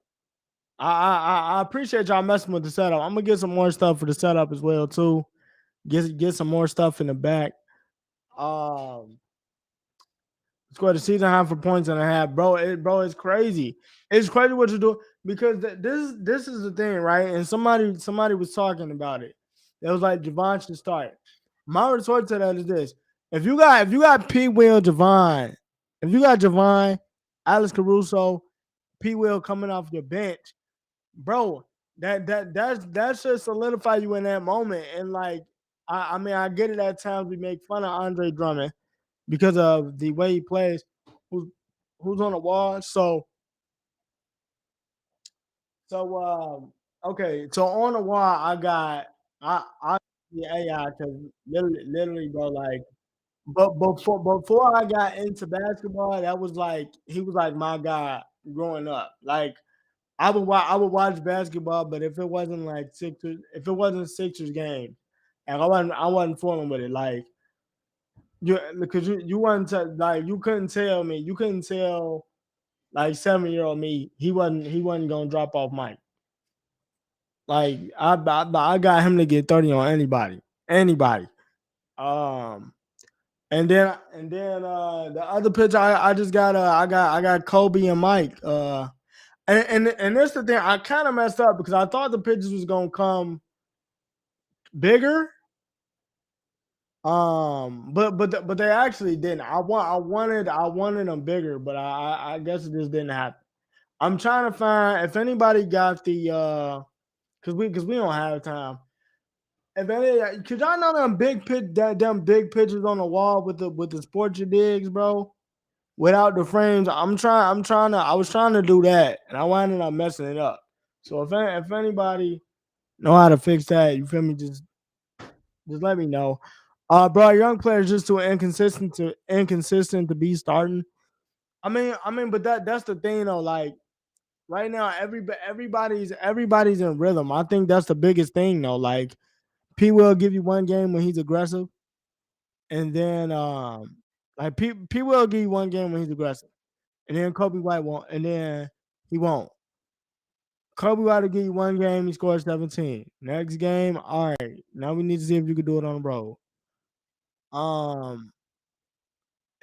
I appreciate y'all messing with the setup. I'm gonna get some more stuff for the setup as well too. Get some more stuff in the back. Um, Scored a season high for points and a half, bro. It's crazy. It's crazy what you do because this is the thing, right? And somebody was talking about it. It was like Javon should start. My retort to that is this: if you got P. Will, Javon, if you got Javon, Alex Caruso, P. Will coming off your bench, bro, that should solidify you in that moment. And like, I mean, I get it at times we make fun of Andre Drummond because of the way he plays. Who's who's on the wall? Okay. So on the wall, I the AI because literally, bro, like, but before I got into basketball, that was like he was like my guy growing up. Like I would watch basketball, but if it wasn't Sixers game, and I wasn't fooling with it. Like because you wasn't like you couldn't tell like 7-year-old me he wasn't gonna drop off Mike. Like I got him to get 30 on anybody. Um, and then the other pitch I just got I got Kobe and Mike. And that's the thing I kind of messed up because I thought the pitches was gonna come bigger. But they actually didn't. I wanted them bigger, but I guess it just didn't happen. I'm trying to find if anybody got the because we don't have time. If any, could y'all know them big pictures on the wall with the sports your digs, bro? Without the frames, I was trying to do that, and I wound up messing it up. So if anybody know how to fix that, you feel me? Just let me know. Bro, young players just too inconsistent to be starting. I mean, but that's the thing though. Like right now, everybody's in rhythm. I think that's the biggest thing though. Like P will give you one game when he's aggressive, and then like P will give you one game when he's aggressive, and then Kobe White won't, and then he won't. Kobe White will give you one game, he scores 17. Next game, all right. Now we need to see if you can do it on the road. Um,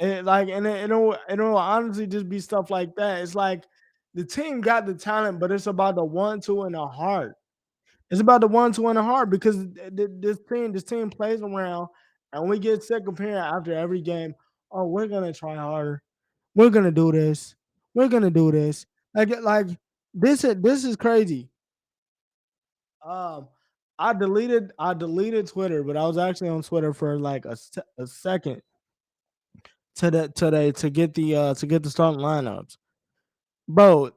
it'll honestly just be stuff like that. It's like the team got the talent, but it's about the 1-2 and the heart. It's about the 1-2 and the heart because this team plays around, and we get sick of hearing after every game. Oh, we're gonna try harder. We're gonna do this. We're gonna do this. Like this is crazy. Um, I deleted Twitter, but I was actually on Twitter for like a second to get the starting lineups. Bro,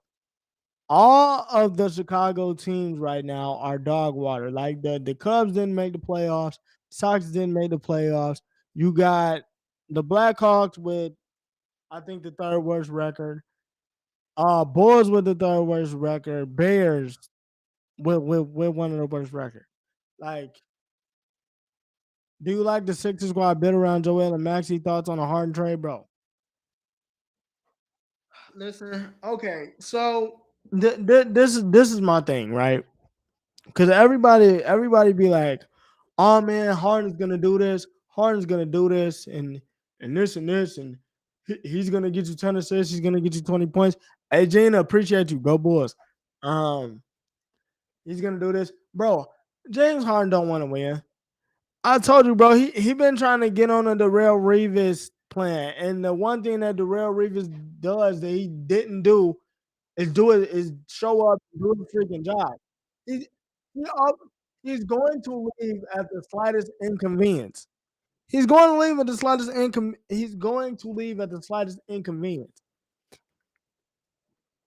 all of the Chicago teams right now are dog water. Like the Cubs didn't make the playoffs, Sox didn't make the playoffs. You got the Blackhawks with I think the third worst record. Bulls with the third worst record. Bears with one of the worst record. Like, do you like the Sixers squad bit around Joel and Maxi? Thoughts on a Harden trade, bro? Listen, okay, so this is my thing, right? Because everybody be like, "Oh man, Harden's gonna do this. Harden's gonna do this, and this, and he's gonna get you 10 assists. He's gonna get you 20 points." Hey, Gina, appreciate you. Go Bulls. Um, he's gonna do this, bro. James Harden don't want to win. I told you, bro. He been trying to get on the Darrell Reeves plan, and the one thing that Darrell Reeves does that he didn't do is show up and do the freaking job. He, he al- he's going to leave at the slightest inconvenience. He's going to leave at the slightest He's going to leave at the slightest inconvenience.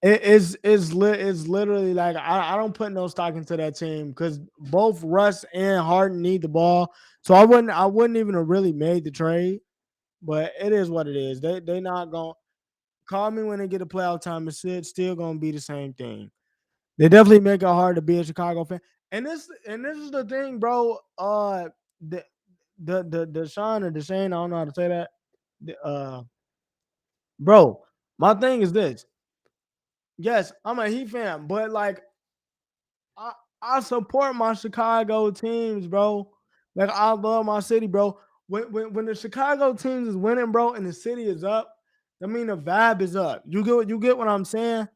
It's literally like I don't put no stock into that team because both Russ and Harden need the ball. So I wouldn't even have really made the trade. But it is what it is. They not gonna call me when they get a playoff time. It's still gonna be the same thing. They definitely make it hard to be a Chicago fan. And this is the thing, bro. The the Deshaun or Deshane, I don't know how to say that. Bro, my thing is this. Yes, I'm a Heat fan, but like I I support my Chicago teams, bro. Like I love my city, bro. When the Chicago teams is winning, bro, and the city is up, I mean the vibe is up. You get what I'm saying?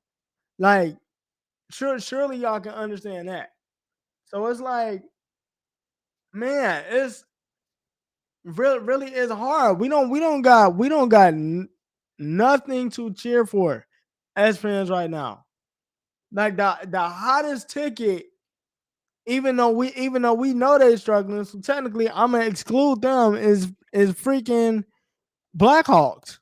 Like surely y'all can understand that. So it's like, man, it's really is hard. We don't got nothing to cheer for as fans right now. Like the hottest ticket, even though we know they're struggling, so technically I'm gonna exclude them is freaking Blackhawks.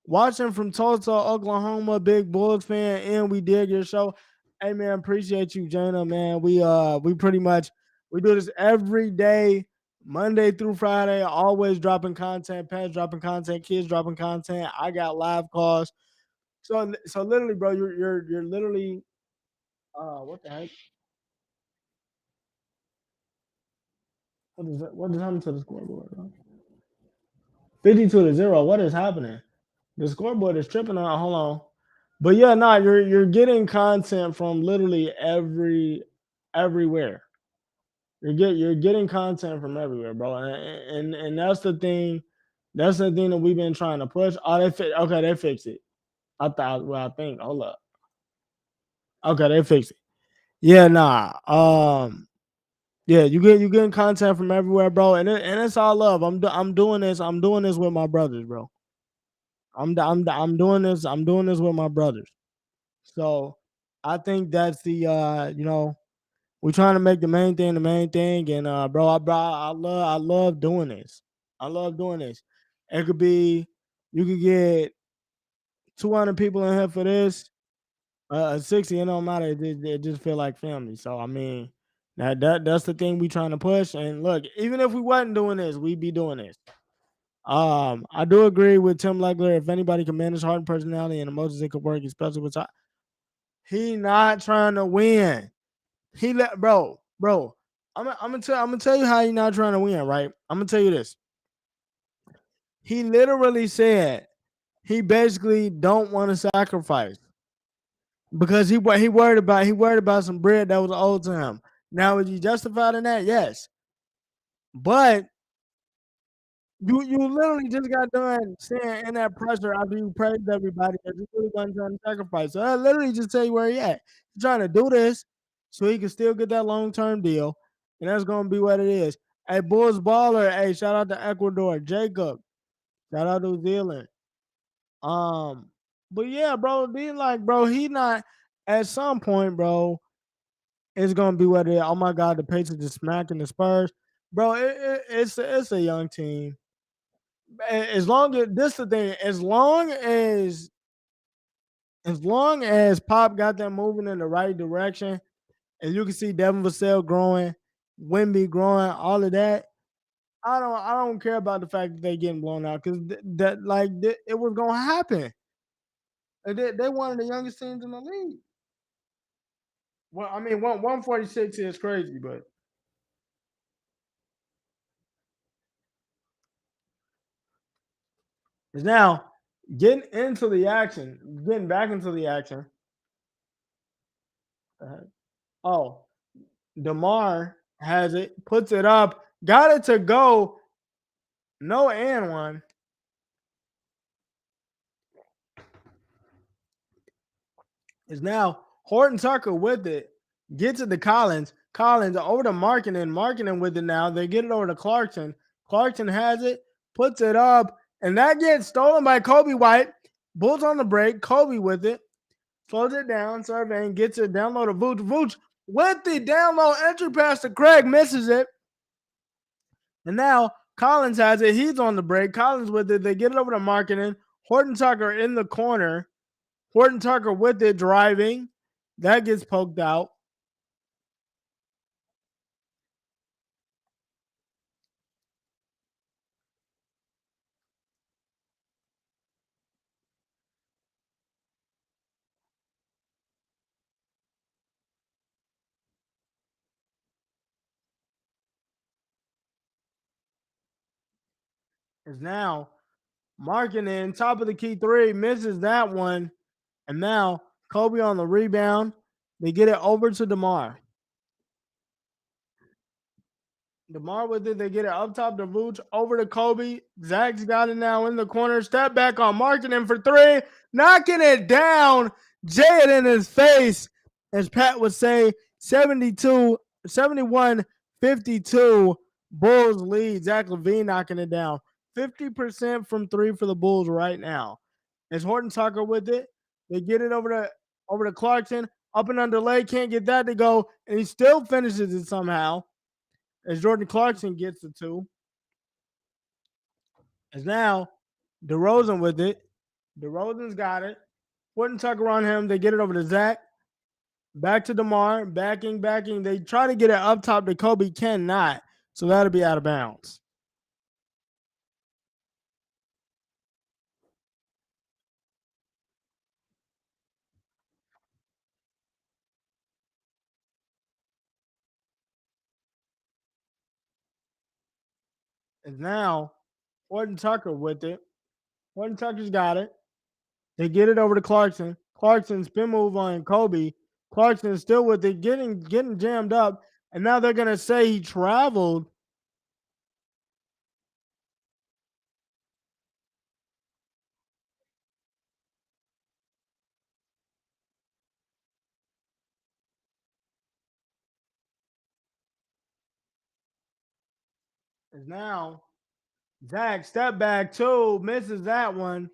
Watching from Tulsa, Oklahoma, big Bulls fan, and we dig your show. Hey man, appreciate you, Jana. Man, we pretty much we do this every day, Monday through Friday. Always dropping content, parents dropping content, kids dropping content. I got live calls. So literally, bro, you're literally what the heck? What is happening to the scoreboard, bro? 52-0. What is happening? The scoreboard is tripping out. Hold on. But yeah, nah, you're getting content from literally everywhere. You're getting content from everywhere, bro. And that's the thing. That's the thing that we've been trying to push. Oh, okay, they fixed it. I thought I think. Hold up. Okay, they fixed it. Yeah, nah. Yeah, you getting content from everywhere, bro. And it's all love. I'm doing this. I'm doing this with my brothers, bro. I'm doing this. I'm doing this with my brothers. So I think that's we're trying to make the main thing. And bro, I love doing this. I love doing this. It could be you could get 200 people in here for this, 60, it don't matter. It just feel like family. So I mean, that's the thing we trying to push. And look, even if we wasn't doing this, we'd be doing this. I do agree with Tim Legler. If anybody can manage heart and personality and emotions, it could work, especially with time. He not trying to win. Bro. I'm gonna tell you how he not trying to win. Right. I'm gonna tell you this. He literally said he basically don't want to sacrifice because he worried about some bread that was owed to him. Now is he justified in that? Yes, but you literally just got done saying in that pressure after you praised everybody that you really wasn't trying to sacrifice. So I literally just tell you where he at. He's trying to do this so he can still get that long term deal, and that's gonna be what it is. Hey, Bulls baller. Hey, shout out to Ecuador, Jacob. Shout out to New Zealand. But yeah, bro, being like, bro, he not at some point, bro. It's gonna be what it is. Oh my God, the Patriots is smacking the Spurs, bro. It's a young team. As long as this the thing, as long as Pop got them moving in the right direction, and you can see Devin Vassell growing, Wimby growing, all of that. I don't care about the fact that they getting blown out because it was gonna happen. They one of the youngest teams in the league. Well, I mean, 146 is crazy, but it's now getting back into the action. Oh, DeMar has it, puts it up, got it to go. No and one is now Horton Tucker with it. Gets it to Collins. Collins over to Markkinen. Markkinen with it now. They get it over to Clarkson. Clarkson has it, puts it up, and that gets stolen by Kobe White. Bulls on the break. Kobe with it. Slows it down. Surveying gets it down low to Vooch. Vooch with the down low entry pass to Craig. Misses it. And now Collins has it. He's on the break. Collins with it. They get it over to Markkinen. Horton Tucker in the corner. Horton Tucker with it, driving. That gets poked out. Is now Markkinen, top of the key three, misses that one. And now Kobe on the rebound. They get it over to DeMar. DeMar with it. They get it up top to Vooch, over to Kobe. Zach's got it now in the corner. Step back on Markkinen for three. Knocking it down. Jay it in his face. As Pat would say, 71 52. Bulls lead. Zach LaVine knocking it down. 50% from three for the Bulls right now. As Horton Tucker with it. They get it over to Clarkson. Up and underlay. Can't get that to go. And he still finishes it somehow. As Jordan Clarkson gets the two. As now DeRozan with it. DeRozan's got it. Horton Tucker on him. They get it over to Zach. Back to DeMar. Backing. They try to get it up top to Kobe. Cannot. So that'll be out of bounds. And now Horton Tucker with it. Horton Tucker's got it. They get it over to Clarkson. Clarkson spin move on Kobe. Clarkson still with it, getting jammed up. And now they're going to say he traveled. Is now Zach step back two, misses that one.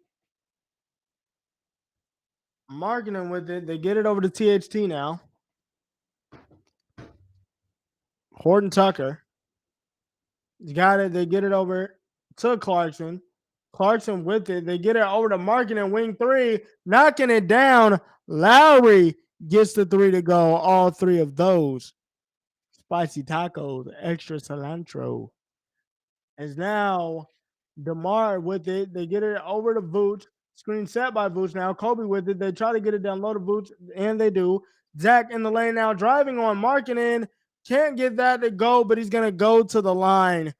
Markkinen with it. They get it over to THT now. Horton Tucker. You got it. They get it over to Clarkson. Clarkson with it. They get it over to Markkinen, wing three, knocking it down. Lowry gets the three to go. All three of those. Spicy tacos, extra cilantro. As now DeMar with it. They get it over to Vooch. Screen set by Vooch now. Kobe with it. They try to get it down low to Vooch, and they do. Zach in the lane now, driving on Markkinen. Can't get that to go, but he's going to go to the line.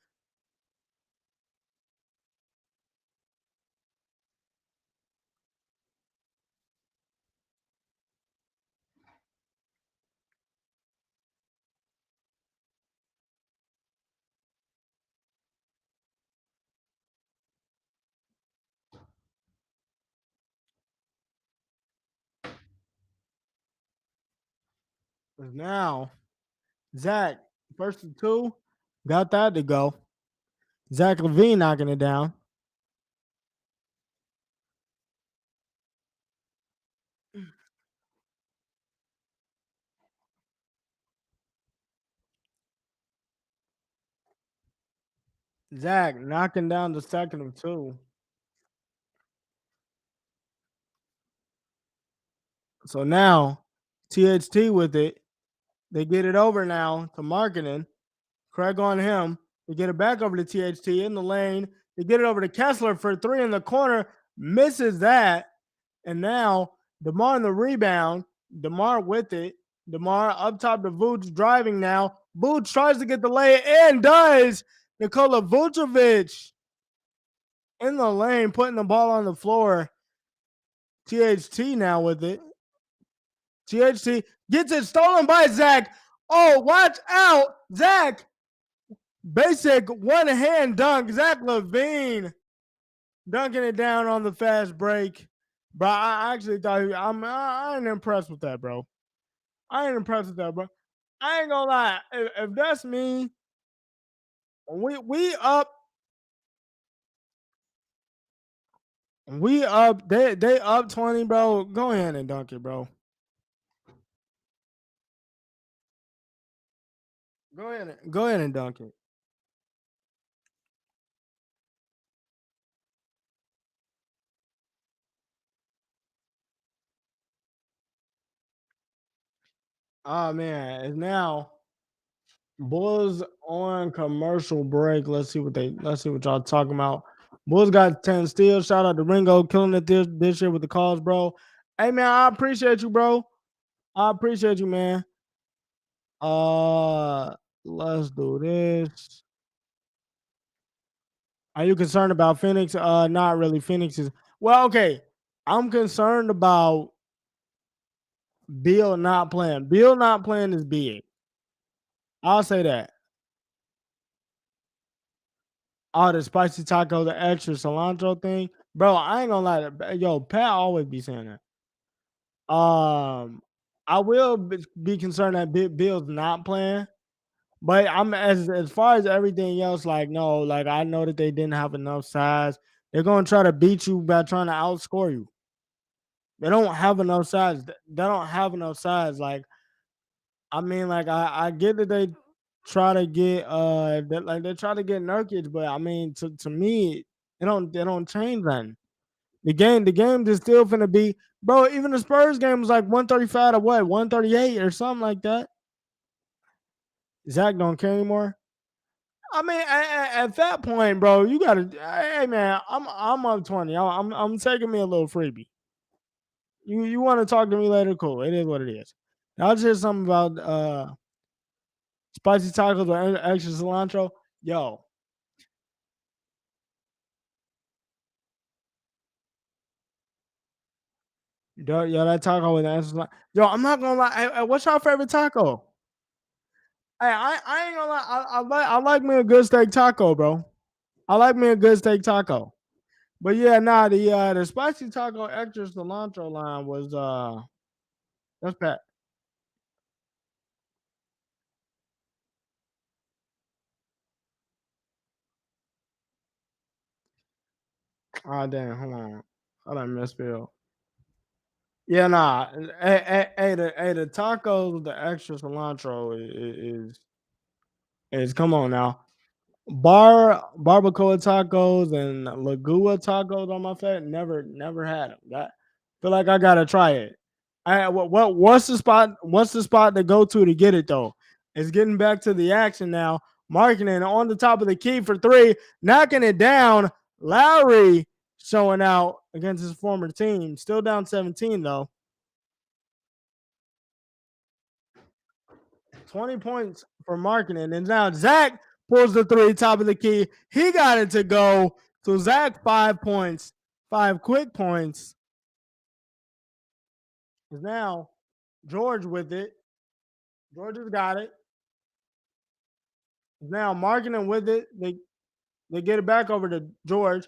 Now, Zach, first and two, got that to go. Zach LaVine knocking it down. Zach knocking down the second of two. So now, THT with it. They get it over now to Markkinen. Craig on him. They get it back over to THT in the lane. They get it over to Kessler for three in the corner. Misses that. And now DeMar in the rebound. DeMar with it. DeMar up top to Vooch driving now. Vooch tries to get the lay and does. Nikola Vucevic in the lane, putting the ball on the floor. THT now with it. THT gets it stolen by Zach. Oh, watch out. Zach. Basic one-hand dunk. Zach LaVine dunking it down on the fast break. But I actually thought I'm impressed with that, bro. I ain't impressed with that, bro. I ain't gonna lie. If that's me, we up, we up. They up 20, bro. Go ahead and dunk it, bro. Go ahead and dunk it. Oh man, it's now Bulls on commercial break. Let's see what y'all talking about. Bulls got 10 steals. Shout out to Ringo killing it this year with the calls, bro. Hey man, I appreciate you, bro. I appreciate you, man. Uh let's do this. Are you concerned about Phoenix? Not really. Phoenix is well, okay. I'm concerned about Bill not playing. Bill not playing is big. I'll say that. Oh, the spicy taco, the extra cilantro thing. Bro, I ain't gonna lie. Yo, Pat always be saying that. I will be concerned that Bill's not playing, but I'm as far as everything else, like no, like I know that they didn't have enough size. They're gonna try to beat you by trying to outscore you. They don't have enough size. They don't have enough size. Like I mean, like I get that they try to get that like they try to get Nurkic, but I mean to me, they don't change nothing. The game is still finna be, bro. Even the Spurs game was like 135 to what, 138 or something like that. Zach don't care anymore. I mean, at that point, bro, you gotta. Hey, man, I'm up 20. I'm taking me a little freebie. You want to talk to me later? Cool. It is what it is. I'll just something about spicy tacos with extra cilantro. Yo, yo, that taco with the extra cilantro. Yo, I'm not gonna lie. Hey, what's your favorite taco? Hey, I ain't gonna lie. I like me a good steak taco, bro. I like me a good steak taco. But yeah, nah, the spicy taco extra cilantro line was that's bad. Oh damn, hold on. I done misspelled. Yeah, nah. Hey, the tacos, the extra cilantro is come on now. Barbacoa tacos and Lagua tacos on my fat. Never had them. That feel like I gotta try it. What's the spot? What's the spot to go to get it though? It's getting back to the action now. Marketing on the top of the key for three, knocking it down. Lowry showing out against his former team. Still down 17 though. 20 points for marketing. And now Zach pulls the three, top of the key. He got it to go. So Zach, 5 points, 5 quick points. Is now George with it. George has got it. Now marketing with it. They get it back over to George.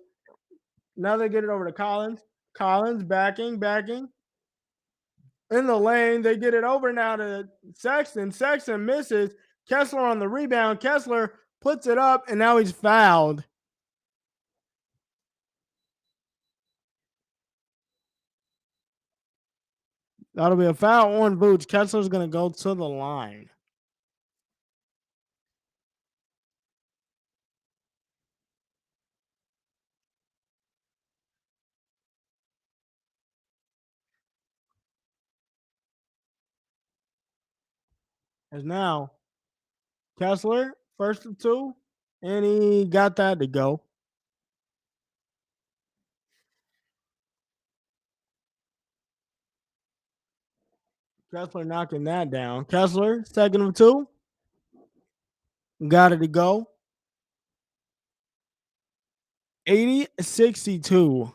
Now they get it over to Collins. Collins backing. In the lane. They get it over now to Sexton. Sexton misses. Kessler on the rebound. Kessler puts it up, and now he's fouled. That'll be a foul on Vooch. Kessler's going to go to the line. As now Kessler, first of two, and he got that to go. Kessler knocking that down. Kessler, second of two, got it to go. 80-62.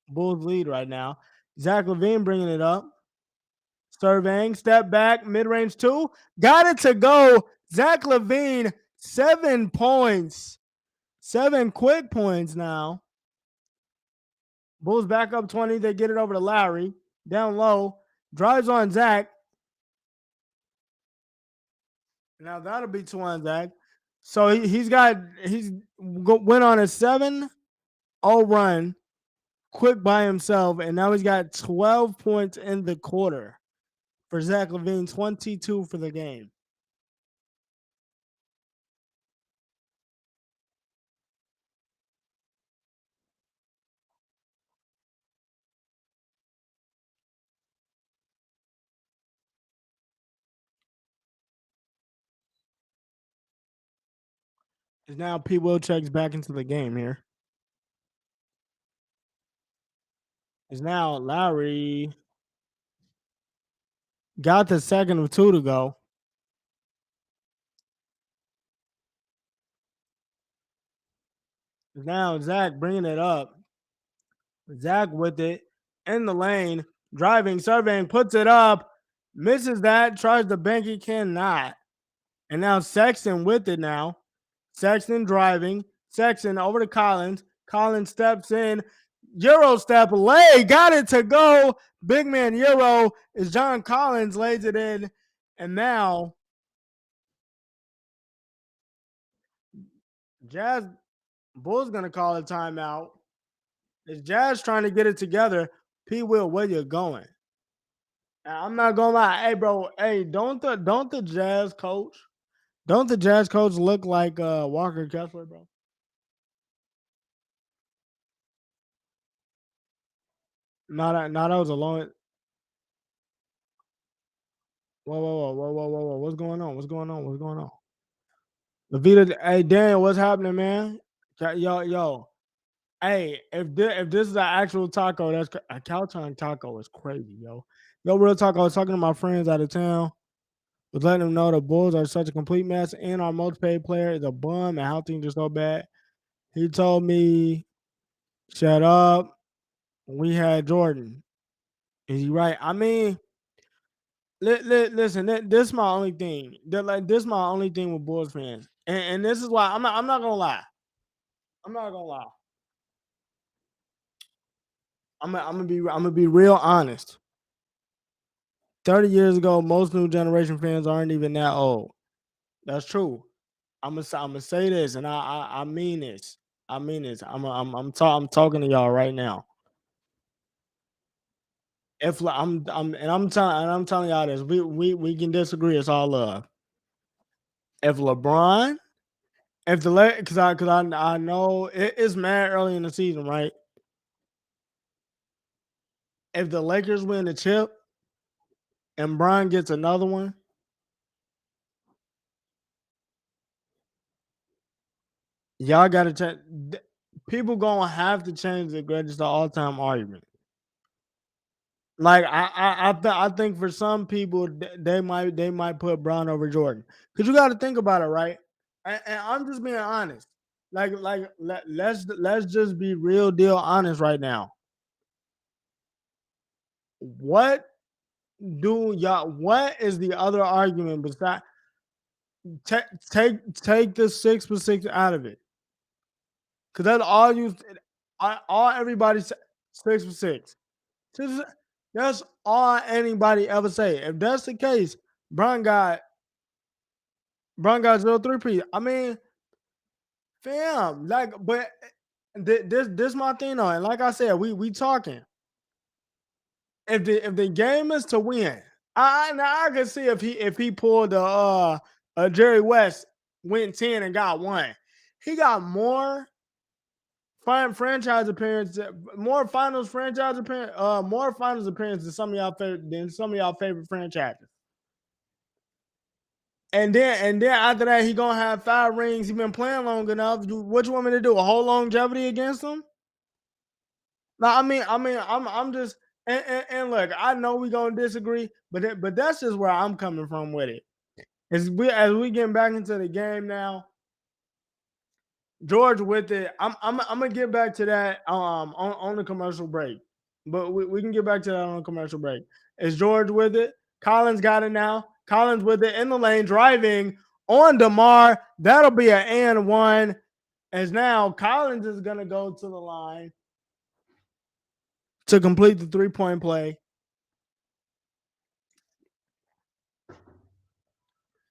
Bulls lead right now. Zach Levine bringing it up. Surveying, step back, mid range two. Got it to go. Zach Levine, 7 points. 7 quick points now. Bulls back up 20. They get it over to Lowry. Down low. Drives on Zach. Now that'll be 2 on Zach. So went on a 7-0 run, quick by himself, and now he's got 12 points in the quarter for Zach LaVine, 22 for the game. Is now P. Will checks back into the game here. Is now Lowry got the second of 2 to go. Now Zach bringing it up. Zach with it in the lane, driving, serving, puts it up, misses that, tries to bank, he cannot. And now Sexton with it now. Sexton driving. Sexton over to Collins. Collins steps in. Euro step, lay, got it to go. Big man Euro is John Collins, lays it in. And now Jazz Bulls gonna call a timeout. Is Jazz trying to get it together? P. Will, where you going? I'm not gonna lie, hey bro, hey, don't the Jazz coach look like Walker Kessler, bro? That was a long. Whoa! What's going on? What's going on? What's going on? Levita, hey Daniel, what's happening, man? Yo, hey, if this is an actual taco, that's a Calton taco is crazy, yo. Yo, real talk. I was talking to my friends out of town. Was letting them know the Bulls are such a complete mess, and our most paid player is a bum, and how things are so bad. He told me, "Shut up." We had Jordan. Is he right? I mean, listen. This is my only thing. This is my only thing with Bulls fans, and this is why I'm not gonna lie. I'm not gonna lie. I'm gonna be real honest. 30 years ago, most new generation fans aren't even that old. That's true. I'm gonna say this, and I mean this. I mean this. I'm talking to y'all right now. If I'm telling y'all this, we can disagree. It's all love. If LeBron, if the I know it's mad early in the season, right? If the Lakers win the chip and Bron gets another one, y'all got to change. People gonna have to change the greatest of all time argument. Like I think for some people they might put Brown over Jordan because you got to think about it, right? And I'm just being honest. Let's just be real deal honest right now. What What is the other argument besides take the 6 for 6 out of it? Because that's all all everybody 6 for 6. That's all anybody ever say. If that's the case, Bron got Bron got 0 3 P. I mean, fam, like, but this my thing though, and like I said, we talking. If the game is to win, I can see if he pulled Jerry West, went 10 and got 1. He got more franchise appearance, more finals appearance than some of y'all favorite franchises. And then after that, he gonna have 5 rings. He been playing long enough. What you want me to do? A whole longevity against him? No, I'm just and look. I know we gonna disagree, but that's just where I'm coming from with it. As we getting back into the game now, George with it. I'm gonna get back to that on the commercial break, but we can get back to that on the commercial break. Is George with it? Collins got it now. Collins with it in the lane, driving on DeMar. That'll be an and one. As now Collins is gonna go to the line to complete the 3-point play.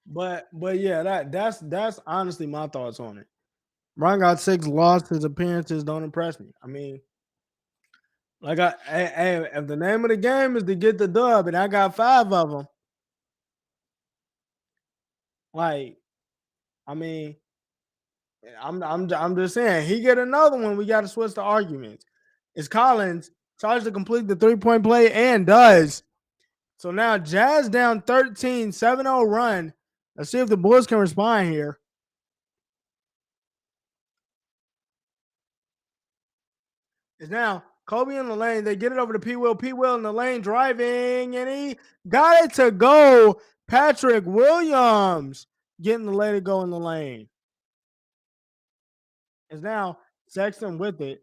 But yeah, that's honestly my thoughts on it. Bron got 6 losses. His appearances don't impress me. I mean, if the name of the game is to get the dub, and I got 5 of them, like, I mean, I'm just saying, he get another one, we got to switch the arguments. Is Collins tries to complete the 3-point play and does. So now Jazz down 13, 7-0 run. Let's see if the Bulls can respond here. Is now Kobe in the lane. They get it over to P. Will. P. Will in the lane driving, and he got it to go. Patrick Williams getting the lay to go in the lane. Is now Sexton with it,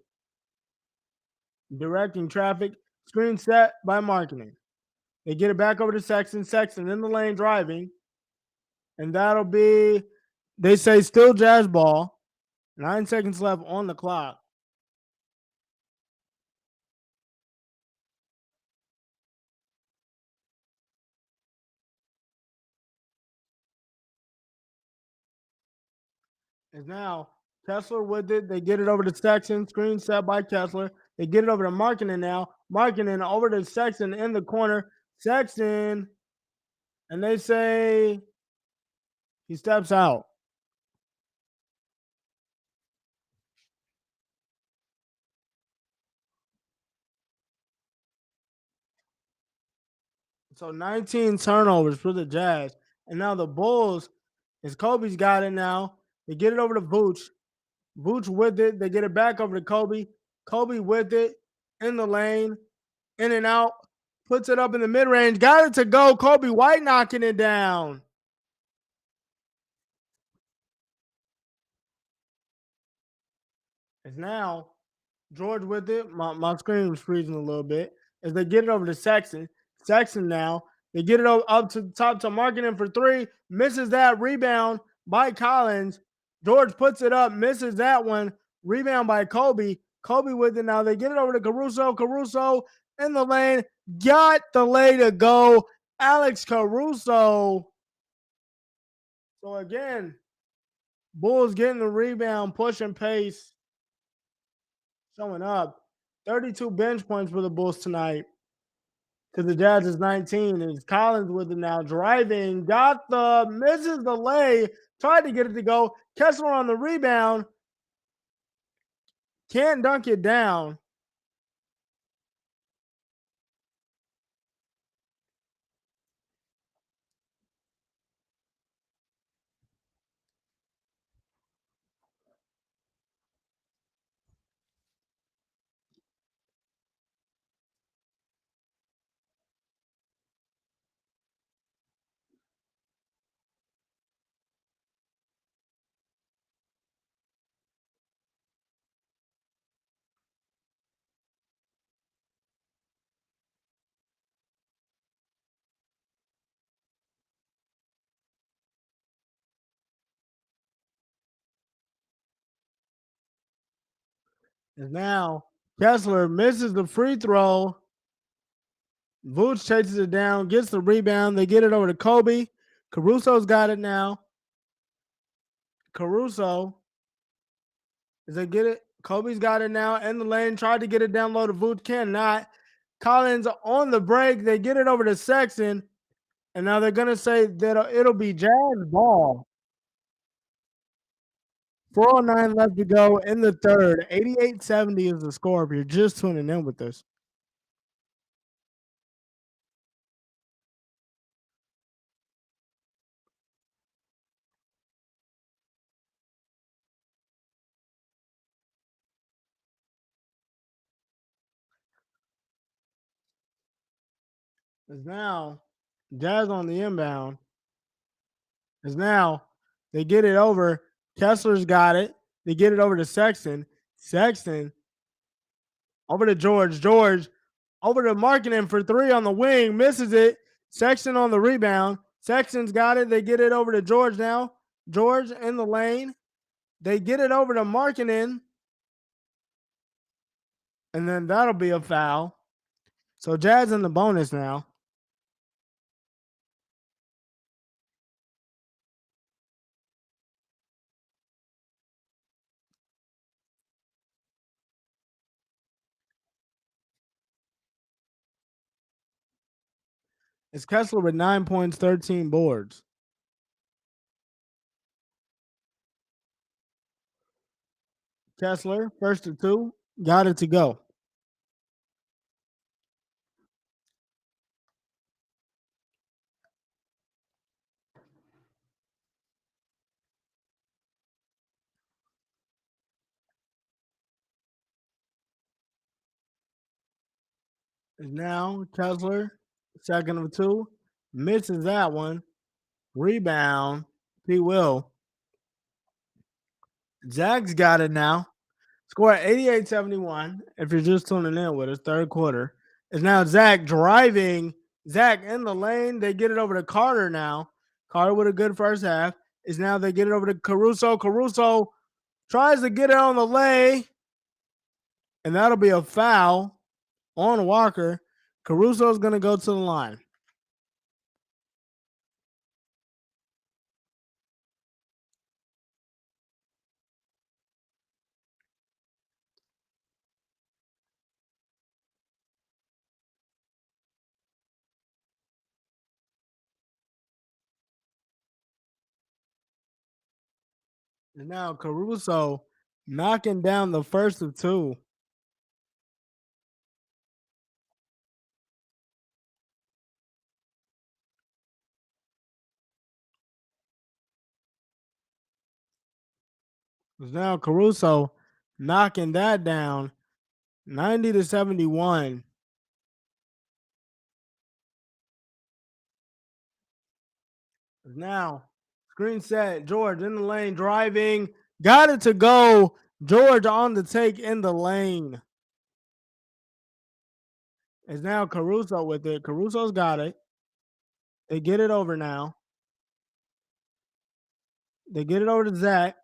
directing traffic. Screen set by Marketing. They get it back over to Sexton. Sexton in the lane driving, and that'll be, they say, still Jazz ball. 9 seconds left on the clock. Is now Kessler with it. They get it over to Sexton. Screen set by Kessler. They get it over to Markkinen now. Markkinen over to Sexton in the corner. Sexton, and they say he steps out. So 19 turnovers for the Jazz. And now the Bulls, is Kobe's got it now. They get it over to Vooch. Vooch with it. They get it back over to Kobe. Kobe with it in the lane, in and out. Puts it up in the mid range. Got it to go. Kobe White knocking it down. It's now George with it. My screen was freezing a little bit. As they get it over to Sexton. Sexton now. They get it up to the top to Marketing for 3. Misses that. Rebound by Collins. George puts it up. Misses that one. Rebound by Kobe. Kobe with it now. They get it over to Caruso. Caruso in the lane. Got the lay to go. Alex Caruso. So again, Bulls getting the rebound, pushing pace, showing up. 32 bench points for the Bulls tonight. To the Jazz is 19. And it's Collins with it now. Driving. Got the, misses the lay. Tried to get it to go. Kessler on the rebound. Can't dunk it down. And now Kessler misses the free throw. Vooch chases it down, gets the rebound. They get it over to Kobe. Caruso's got it now. Caruso, as they get it, Kobe's got it now in the lane. Tried to get it down low to Vooch, cannot. Collins on the break. They get it over to Sexton. And now they're going to say that it'll be Jazz ball. 4:09 left to go in the third. 88-70 is the score if you're just tuning in with us. Is now Jazz on the inbound. Is now they get it over. Kessler's got it. They get it over to Sexton. Sexton over to George. George over to Markkinen for 3 on the wing. Misses it. Sexton on the rebound. Sexton's got it. They get it over to George now. George in the lane. They get it over to Markkinen. And then that'll be a foul. So Jazz in the bonus now. It's Kessler with 9 points, 13 boards. Kessler, first to two, got it to go. Is now Kessler, second of two, misses that one. Rebound, P. Will. Zach's got it now. Score 88-71. If you're just tuning in with us, third quarter. Is now Zach driving. Zach in the lane. They get it over to Carter now. Carter with a good first half. Is now they get it over to Caruso. Caruso tries to get it on the lay. And that'll be a foul on Walker. Caruso's going to go to the line. And now Caruso knocking down the first of two. Now Caruso knocking that down 90-71. Now screen set. George in the lane driving. Got it to go. George on the take in the lane. It's now Caruso with it. Caruso's got it. They get it over now. They get it over to Zach.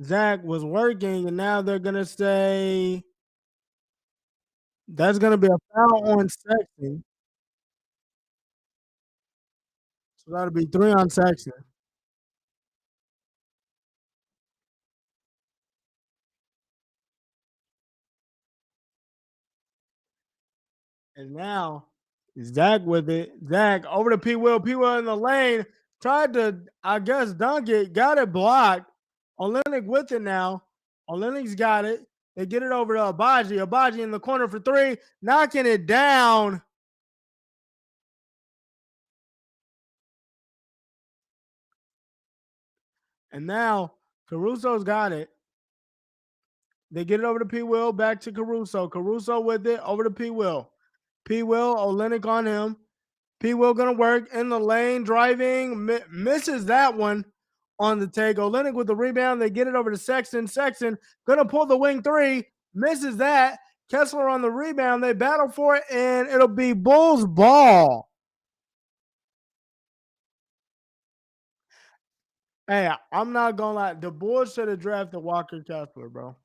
Zach was working, and now they're going to say that's going to be a foul on Sexton. So that'll be 3 on Sexton. And now Zach with it. Zach over to P. Will. P. Will in the lane. Tried to, I guess, dunk it. Got it blocked. Olenek with it now. Olenek's got it. They get it over to Abaji. Abaji in the corner for 3. Knocking it down. And now Caruso's got it. They get it over to P. Will. Back to Caruso. Caruso with it. Over to P. Will. P. Will. Olenek on him. P. Will going to work in the lane, driving, misses that one on the take. Olenek with the rebound. They get it over to Sexton. Sexton going to pull the wing 3, misses that. Kessler on the rebound. They battle for it, and it'll be Bulls ball. Hey, I'm not going to lie. The Bulls should have drafted Walker Kessler, bro.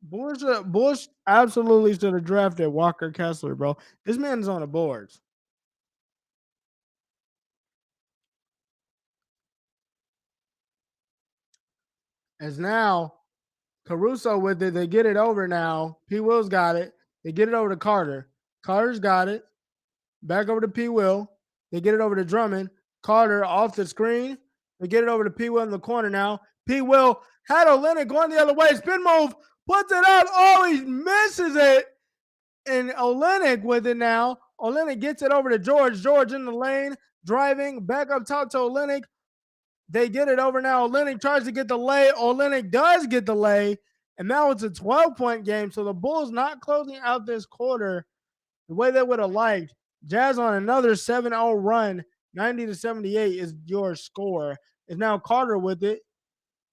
Bulls absolutely should have drafted Walker Kessler, bro. This man's on the boards. As now Caruso with it. They get it over now. P. Will's got it. They get it over to Carter. Carter's got it. Back over to P. Will. They get it over to Drummond. Carter off the screen. They get it over to P. Will in the corner now. P. Will had Olenek going the other way. Spin move. Puts it out. Oh, he misses it. And Olenek with it now. Olenek gets it over to George. George in the lane. Driving. Back up top to Olenek. They get it over now. Olenek tries to get the lay. Olenek does get the lay. And now it's a 12-point game. So the Bulls not closing out this quarter the way they would have liked. Jazz on another 7-0 run. 90-78 is your score. Is now Carter with it.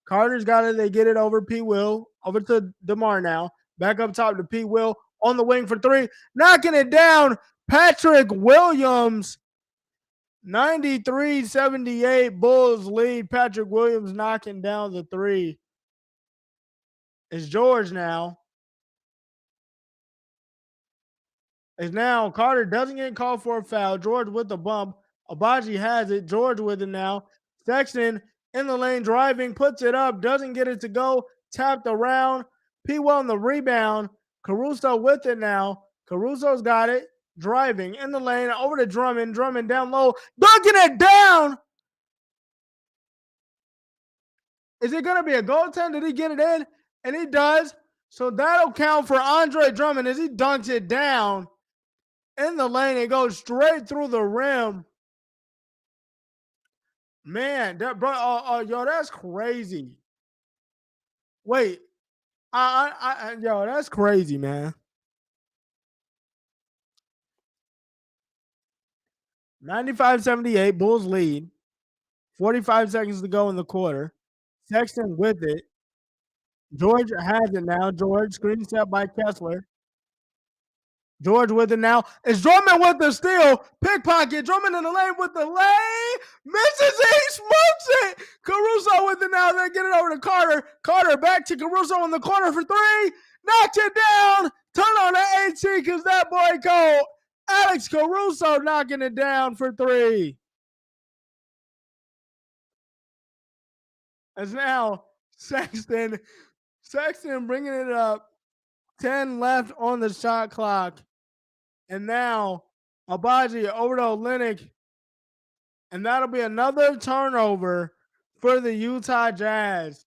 Carter's got it. They get it over P. Will. Over to DeMar now. Back up top to P. Will. On the wing for 3. Knocking it down. Patrick Williams. 93-78. Bulls lead. Patrick Williams knocking down the 3. It's George now. It's now Carter doesn't get called for a foul. George with the bump. Abaji has it. George with it now. Sexton in the lane driving, puts it up, doesn't get it to go. Tapped around. P. Will on the rebound. Caruso with it now. Caruso's got it. driving in the lane over to Drummond. Drummond down low, dunking it down. Is it going to be a goaltend? Did he get it in? And he does. So that'll count for Andre Drummond as he dunks it down in the lane. It goes straight through the rim. Man, that bro, yo, that's crazy. Wait, yo, that's crazy, man. 95-78, Bulls lead. 45 seconds to go in the quarter. Sexton with it. George has it now. George, screen set by Kessler. George with it now. It's Drummond with the steal. Pickpocket. Drummond in the lane with the lane. Misses it. He smokes it. Caruso with it now. They get it over to Carter. Carter back to Caruso in the corner for three. Knocks it down. Turn on the AC because that boy cold. Alex Caruso knocking it down for three. As now Sexton bringing it up. 10 left on the shot clock. And now Agbaji over to Olynyk. And that'll be another turnover for the Utah Jazz.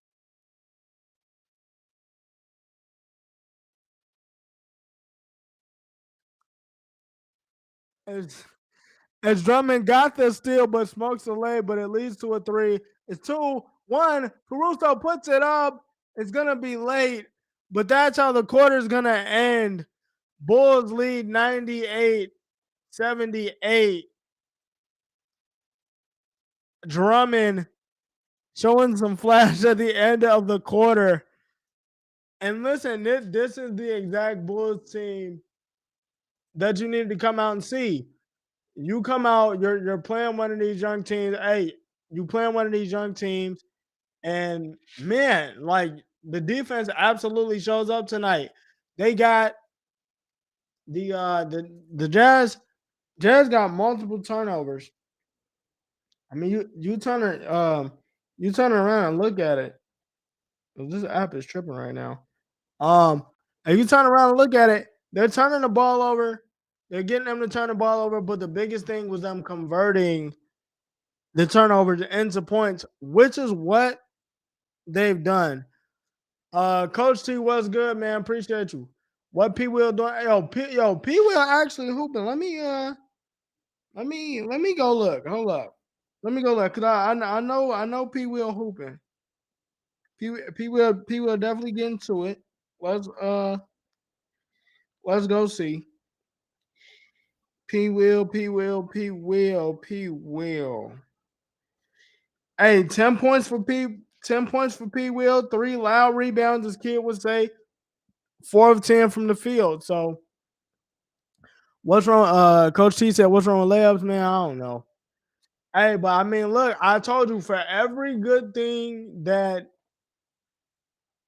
As Drummond got the steal but smokes the lay, but it leads to a three. It's 2-1. Caruso puts it up. It's going to be late, but that's how the quarter's going to end. Bulls lead 98-78. Drummond showing some flash at the end of the quarter. And listen, this is the exact Bulls team that you need to come out and see. You come out, you're playing one of these young teams. Hey, you playing one of these young teams, and man, like the defense absolutely shows up tonight. They got the Jazz got multiple turnovers. I mean, you turn it around and look at it. This app is tripping right now. If you turn around and look at it, they're turning the ball over. They're getting them to turn the ball over, but the biggest thing was them converting the turnovers into points, which is what they've done. Coach T, what's good, man? Appreciate you. What P Will doing? P Will actually hooping. Let me go look. Hold up. Let me go look because I know P Will hooping. P Will definitely get into it. Let's go see. P Will. Hey, 10 points for P. 10 points for P. Will. 3 loud rebounds, as kid would say. 4 of 10 from the field. So, what's wrong? Coach T said, "What's wrong with layups, man? I don't know." Hey, but I mean, look, I told you for every good thing that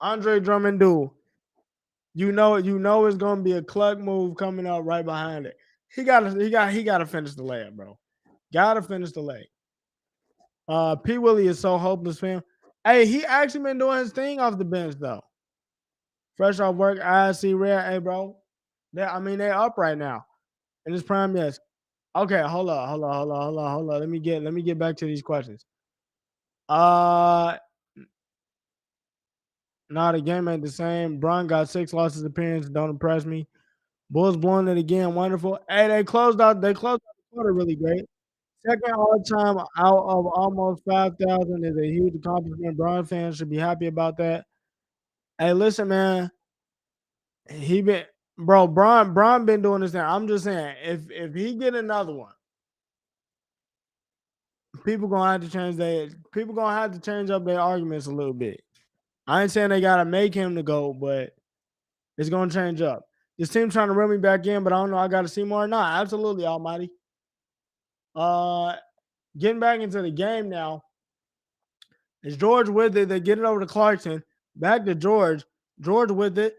Andre Drummond do, you know it's gonna be a clutch move coming up right behind it. He gotta finish the layup, bro. Gotta finish the lay. P. Willie is so hopeless, fam. Hey, he actually been doing his thing off the bench though. Fresh off work, I see rare. Hey, bro. They up right now. In his prime, yes. Okay, hold on. Let me get back to these questions. Uh nah, the game ain't the same. Bron got 6 losses appearance. Don't impress me. Bulls blowing it again. Wonderful. Hey, they closed out the quarter really great. Second all time out of almost 5,000 is a huge accomplishment. Bron fans should be happy about that. Hey, listen, man. He been Bron been doing this thing. I'm just saying, if he get another one, people gonna have to change up their arguments a little bit. I ain't saying they gotta make him the GOAT, but it's gonna change up. This team trying to run me back in, but I don't know. I gotta see more or not. Absolutely, Almighty. Getting back into the game now. Is George with it? They get it over to Clarkson. Back to George. George with it.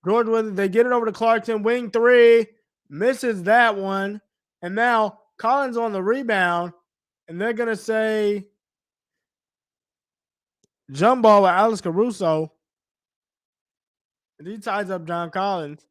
They get it over to Clarkson. Wing 3. Misses that one. And now Collins on the rebound. And they're going to say jump ball with Alex Caruso. And he ties up John Collins.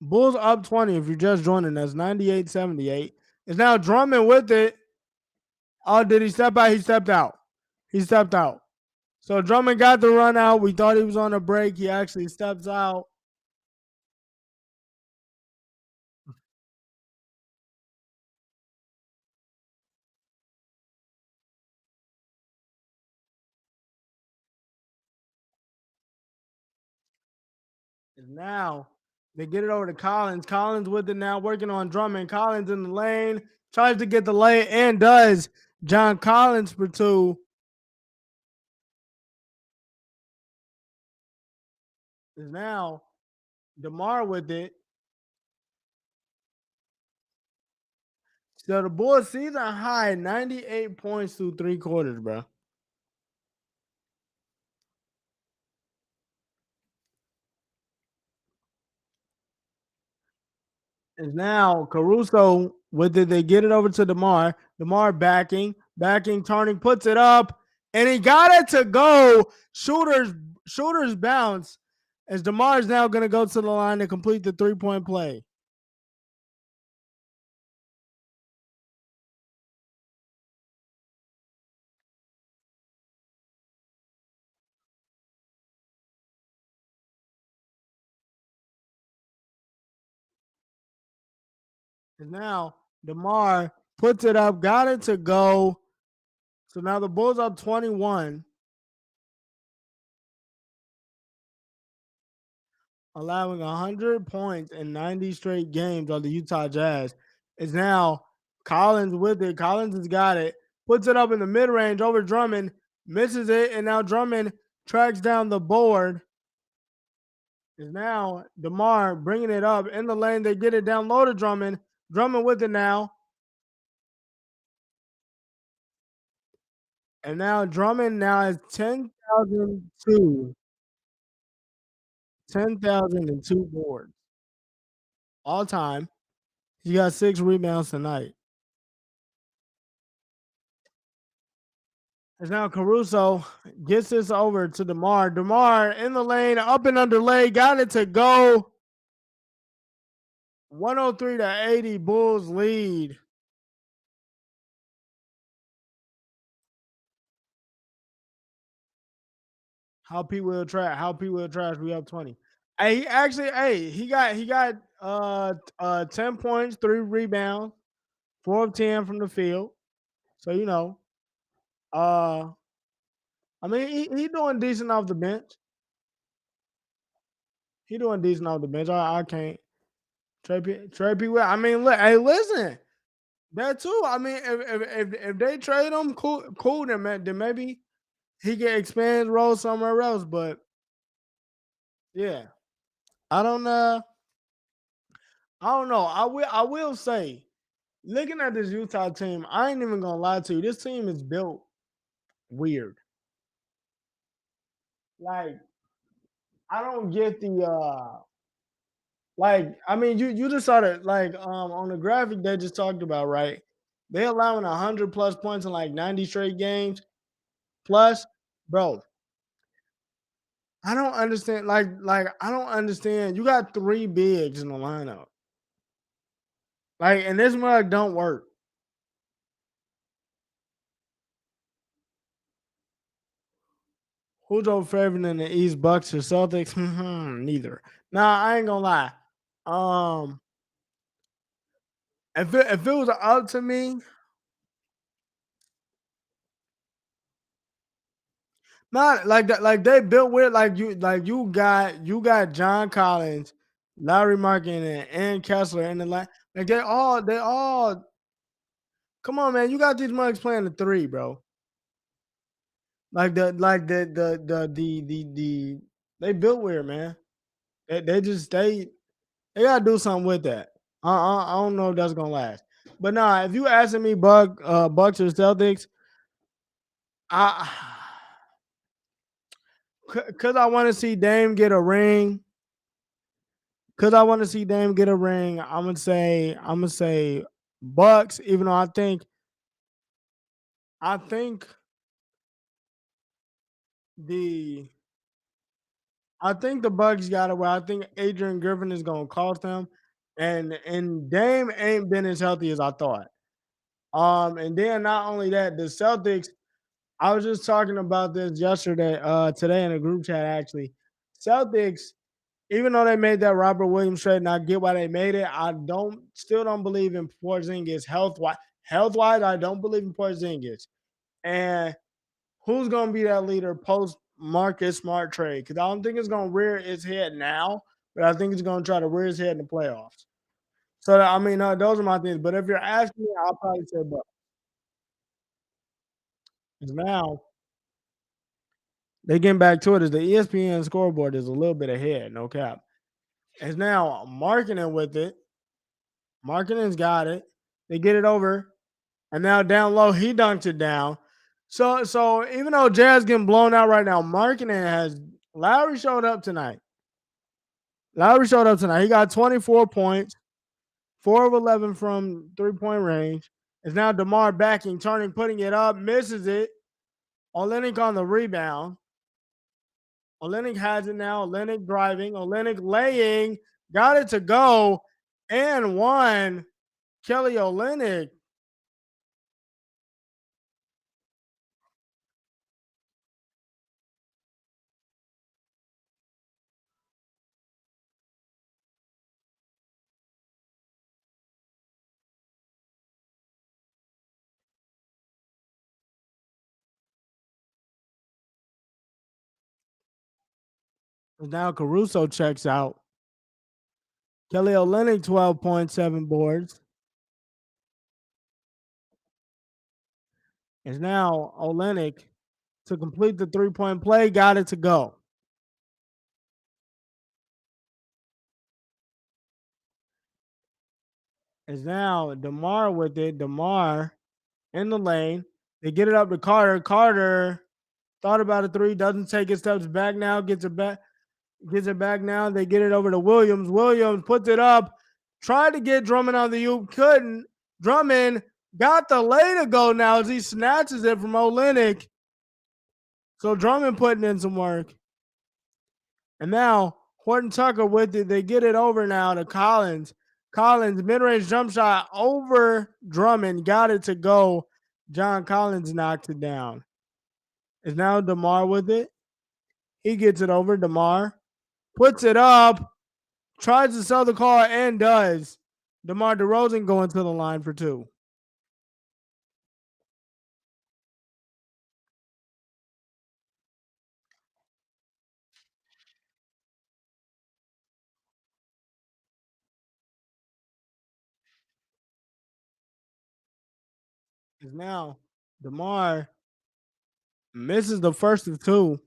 Bulls up 20 if you're just joining us, 98-78. It's now Drummond with it. Oh, did he step out? He stepped out. He stepped out. So Drummond got the run out. We thought he was on a break. He actually steps out. And now they get it over to Collins. Collins with it now, working on Drummond. Collins in the lane, tries to get the lay and does. John Collins for two. Is now DeMar with it. So the Bulls season high 98 points through three quarters, bro. Is now Caruso with it. They get it over to DeMar. DeMar backing, turning, puts it up, and he got it to go. Shooters bounce as DeMar is now going to go to the line to complete the 3-point play. And now DeMar puts it up, got it to go. So now the Bulls up 21, allowing 100 points in 90 straight games on the Utah Jazz. Is now Collins with it. Collins has got it, puts it up in the mid range over Drummond, misses it, and now Drummond tracks down the board. Is now DeMar bringing it up in the lane. They get it down low to Drummond. Drummond with it now. And now Drummond now has 10,002. 10,002 boards all time. He got 6 rebounds tonight. As now Caruso gets this over to DeMar. DeMar in the lane, up and underlay, got it to go. 103-80, Bulls lead. How Pete will trash. How Pete will trash. We up 20. Hey, he actually, he got 10 points, 3 rebounds, 4 of 10 from the field. So uh, I mean, he doing decent off the bench. He doing decent off the bench. I can't. Trey P. Well, I mean, look, hey, listen, that too. I mean, if they trade him, cool. Then maybe he can expand his role somewhere else. But yeah, I don't. I don't know. I will say, looking at this Utah team, I ain't even gonna lie to you. This team is built weird. Like I don't get the like. I mean, you just saw that like on the graphic they just talked about, right? They allowing 100 plus points in like 90 straight games. Plus, bro, I don't understand. Like I don't understand. You got 3 bigs in the lineup. Like, and this mug don't work. Who's your favorite in the East, Bucks or Celtics? Neither. Nah, I ain't gonna lie. Um, if it was up to me, not like that. Like they built with like you got John Collins, Larry Markin, and Kessler in the line. Like they all. Come on, man. You got these mugs playing the 3, bro. Like the they built weird, man. They gotta do something with that. I don't know if that's gonna last. But nah, if you asking me Bucks or Celtics, I cause I want to see Dame get a ring. Cause I want to see Dame get a ring. I'm gonna say Bucks, even though I think the I think the Bucks got it where I think Adrian Griffin is gonna cost them, and Dame ain't been as healthy as I thought. And then not only that, the Celtics. I was just talking about this yesterday, today in a group chat actually. Celtics, even though they made that Robert Williams trade, and I get why they made it, I don't still don't believe in Porzingis health wise. Health wise, I don't believe in Porzingis. And who's going to be that leader post Marcus Smart trade? Because I don't think it's going to rear its head now, but I think it's going to try to rear its head in the playoffs. So I mean, those are my things. But if you're asking me, I'll probably say Bucks. Now they getting back to it. Is the ESPN scoreboard is a little bit ahead, no cap. It's now marketing with it. Marketing's got it. They get it over, and now down low he dunked it down. So even though Jazz getting blown out right now, marketing has Lowry showed up tonight. Lowry showed up tonight. He got 24 points, 4 of 11 from 3-point range. It's now DeMar backing, turning, putting it up, misses it. Olenek on the rebound. Olenek has it now. Olenek driving. Olenek laying. Got it to go. And one. Kelly Olenek. Now Caruso checks out. Kelly Olenek, 12.7 boards. It's now Olenek to complete the 3-point play. Got it to go. It's now DeMar with it. DeMar in the lane. They get it up to Carter. Carter thought about a three, doesn't take his steps back now, gets it back now. They get it over to Williams. Williams puts it up, tried to get Drummond on the oop, couldn't. Drummond got the lay to go now as he snatches it from Olenek. So Drummond putting in some work. And now Horton Tucker with it. They get it over now to Collins. Collins, mid-range jump shot over Drummond. Got it to go. John Collins knocked it down. Is now DeMar with it. He gets it over. DeMar puts it up. Tries to sell the call and does. DeMar DeRozan going to the line for two. Is now DeMar misses the first of two.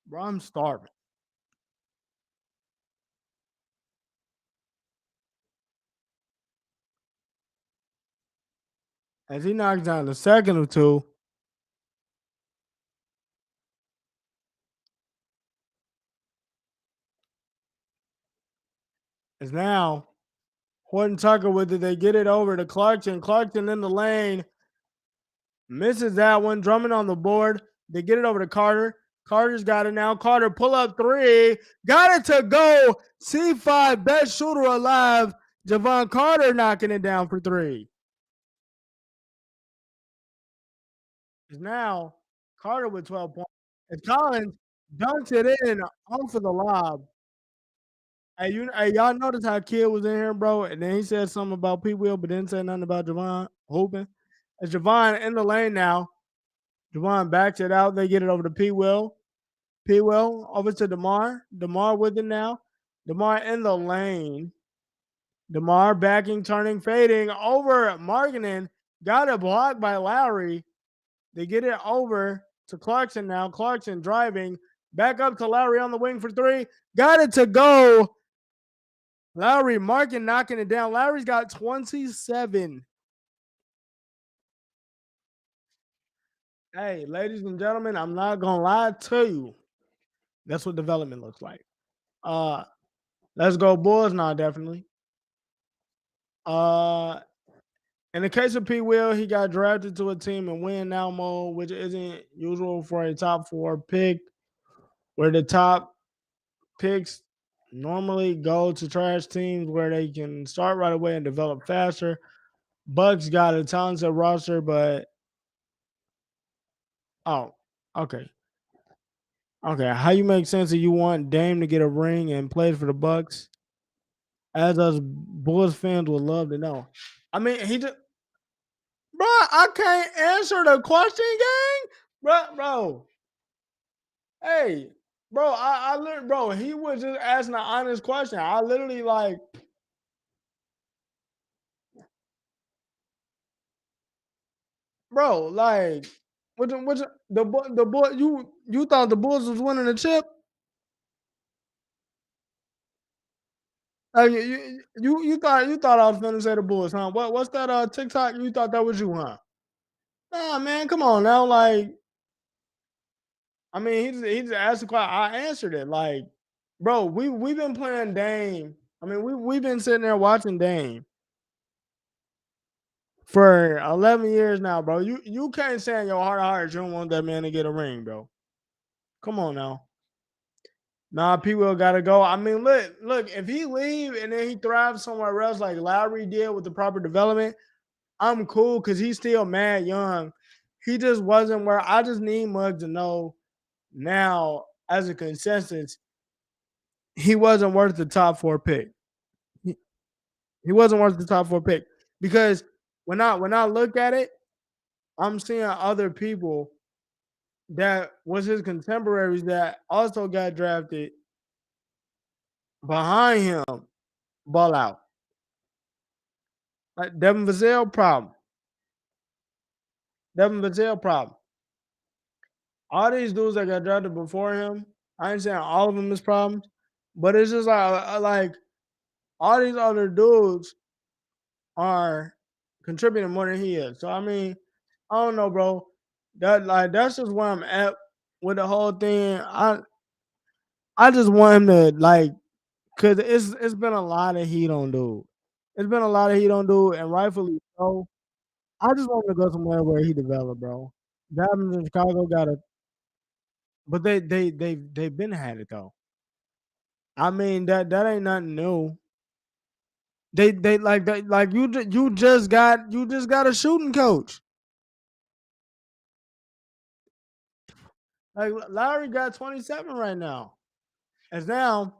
Bro, I'm starving. As he knocks down the second of two. Is now Horton Tucker with it. They get it over to Clarkson. Clarkson in the lane. Misses that one. Drummond on the board. They get it over to Carter. Carter's got it now. Carter pull up three. Got it to go. C5 best shooter alive. Javon Carter knocking it down for three. Is now Carter with 12 points. As Collins dunks it in off of the lob. Hey, y'all notice how Kid was in here, bro? And then he said something about P. Will, but didn't say nothing about Javon hooping. It's Javon in the lane now. Javon backs it out. They get it over to P. Will. P. Will over to DeMar. DeMar with it now. DeMar in the lane. DeMar backing, turning, fading over Markkanen. Got it blocked by Lowry. They get it over to Clarkson now. Clarkson driving. Back up to Lowry on the wing for three. Got it to go. Lowry Markin knocking it down. Lowry's got 27. Hey, ladies and gentlemen, I'm not gonna lie to you. That's what development looks like. Uh let's go Bulls now, definitely. Uh In the case of P. Will, he got drafted to a team in win now mode, which isn't usual for a top four pick, where the top picks normally go to trash teams where they can start right away and develop faster. Bucks got a talented roster, but oh, okay. Okay. How you make sense if you want Dame to get a ring and play for the Bucks? As us Bulls fans would love to know. I mean, he just bro, I can't answer the question, gang. Bro. Hey, bro, I literally, bro, he was just asking an honest question. I literally like, bro, like, the boy, you thought the Bulls was winning the chip? Like, you thought I was finna say the Bulls, huh? What's that TikTok? You thought that was you, huh? Nah, man, come on now. Like, I mean, he just asked the question. I answered it. Like, bro, we've been playing Dame. I mean, we've been sitting there watching Dame for 11 years now, bro. You can't say in your heart of hearts you don't want that man to get a ring, bro. Come on now. Nah, P Will gotta go. I mean, look, if he leave and then he thrives somewhere else like Lowry did with the proper development, I'm cool because he's still mad young. He just wasn't where I just need Muggs to know now as a consensus, he wasn't worth the top four pick. He, he wasn't worth the top four pick. Because when I look at it, I'm seeing other people that was his contemporaries that also got drafted behind him ball out. Like Devin Vassell problem. Devin Vassell problem. All these dudes that got drafted before him, I ain't saying all of them is problems, but it's just like all these other dudes are contributing more than he is. So I mean, I don't know, bro. That's just where I'm at with the whole thing. I just want him to like because it's been a lot of heat on dude. It's been a lot of heat on dude, and rightfully so. I just want him to go somewhere where he developed, bro. Diamonds in Chicago got it, but they've been had it though. I mean that ain't nothing new. They like you just got a shooting coach. Like Lowry got 27 right now. As now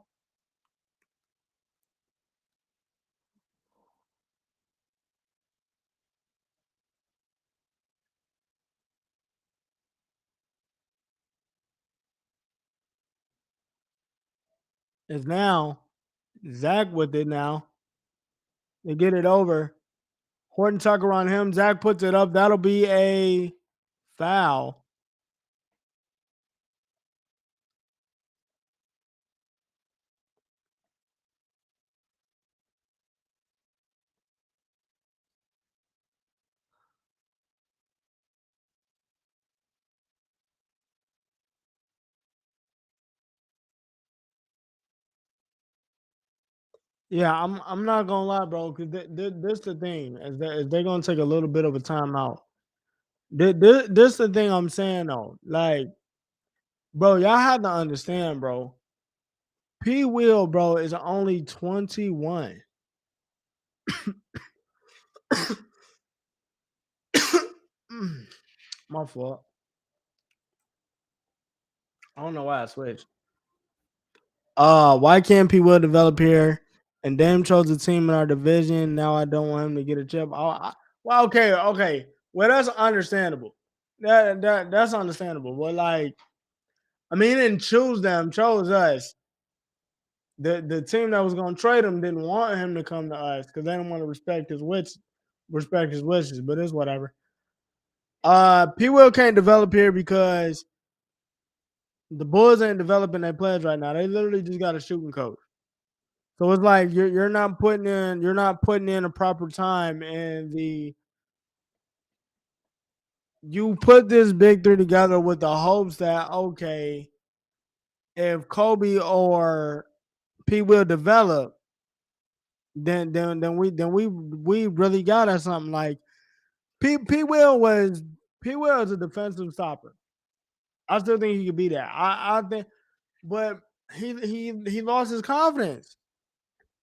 is now Zach with it now. They get it over. Horton Tucker on him. Zach puts it up. That'll be a foul. Yeah, I'm not gonna lie, bro. Because this the thing is they're gonna take a little bit of a timeout. This the thing I'm saying though. Like, bro, y'all have to understand, bro. P. Will, bro, is only 21. My fault. I don't know why I switched. Why can't P. Will develop here? And Dame chose a team in our division. Now I don't want him to get a chip. Well, okay. Well, that's understandable. That's understandable. But like, I mean, he didn't choose them, chose us. The team that was gonna trade him didn't want him to come to us because they didn't want to respect his wishes. But it's whatever. P. Will can't develop here because the Bulls ain't developing their players right now. They literally just got a shooting coach. So it's like you're not putting in a proper time and the you put this big three together with the hopes that okay, if Kobe or P will develop, then we really got us something like P. Will was P. Will is a defensive stopper. I still think he could be that. I think, but he lost his confidence.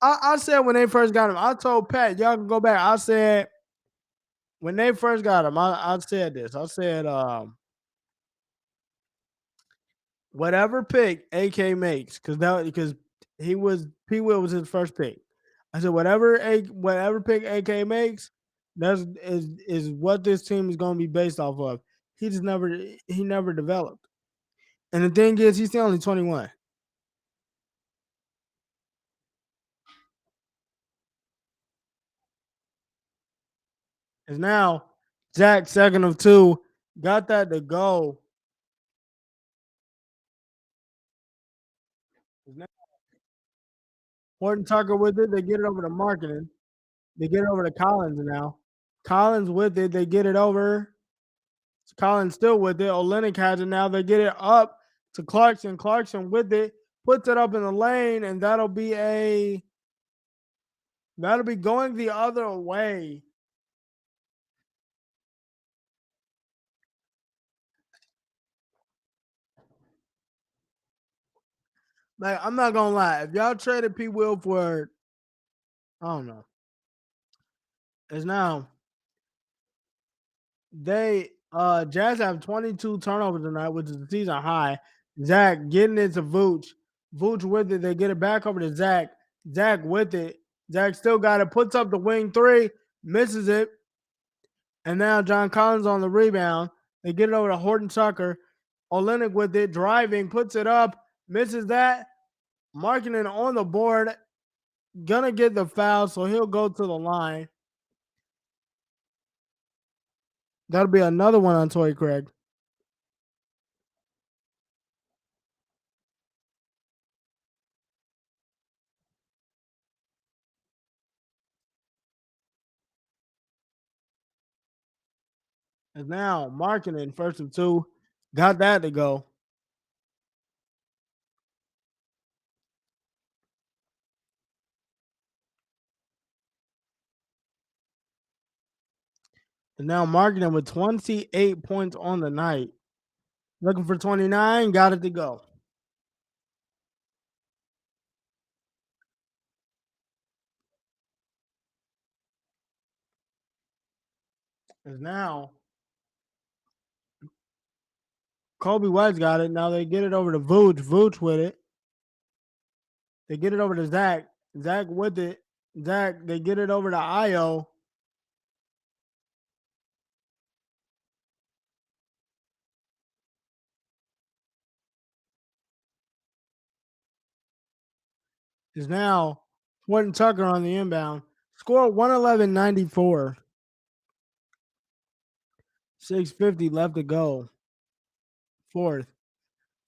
I said when they first got him, I told Pat, y'all can go back. I said when they first got him, I said this. I said, whatever pick AK makes, because P. Will was his first pick. I said whatever pick AK makes, is what this team is going to be based off of. He never developed. And the thing is, he's still only 21. Is now Zach second of two, got that to go. Is now Horton Tucker with it. They get it over to marketing. They get it over to Collins now. Collins with it. They get it over. Collins still with it. Olenek has it now. They get it up to Clarkson. Clarkson with it. Puts it up in the lane, and that'll be going the other way. Like, I'm not gonna lie. If y'all traded P. Will for, I don't know, it's now Jazz have 22 turnovers tonight, which is the season high. Zach getting it to Vooch. Vooch with it. They get it back over to Zach. Zach with it. Zach still got it. Puts up the wing three. Misses it. And now John Collins on the rebound. They get it over to Horton Tucker. Olenek with it. Driving. Puts it up. Misses that. Marketing on the board. Gonna get the foul, so he'll go to the line. That'll be another one on Torrey Craig. And now marketing first and two. Got that to go. And now marketing with 28 points on the night. Looking for 29. Got it to go. Is now Kobe White's got it. Now they get it over to Vooch. Vooch with it. They get it over to Zach. Zach with it. Zach, they get it over to Io. Is now Horton Tucker on the inbound. Score 111.94. 6:50 left to go. Fourth.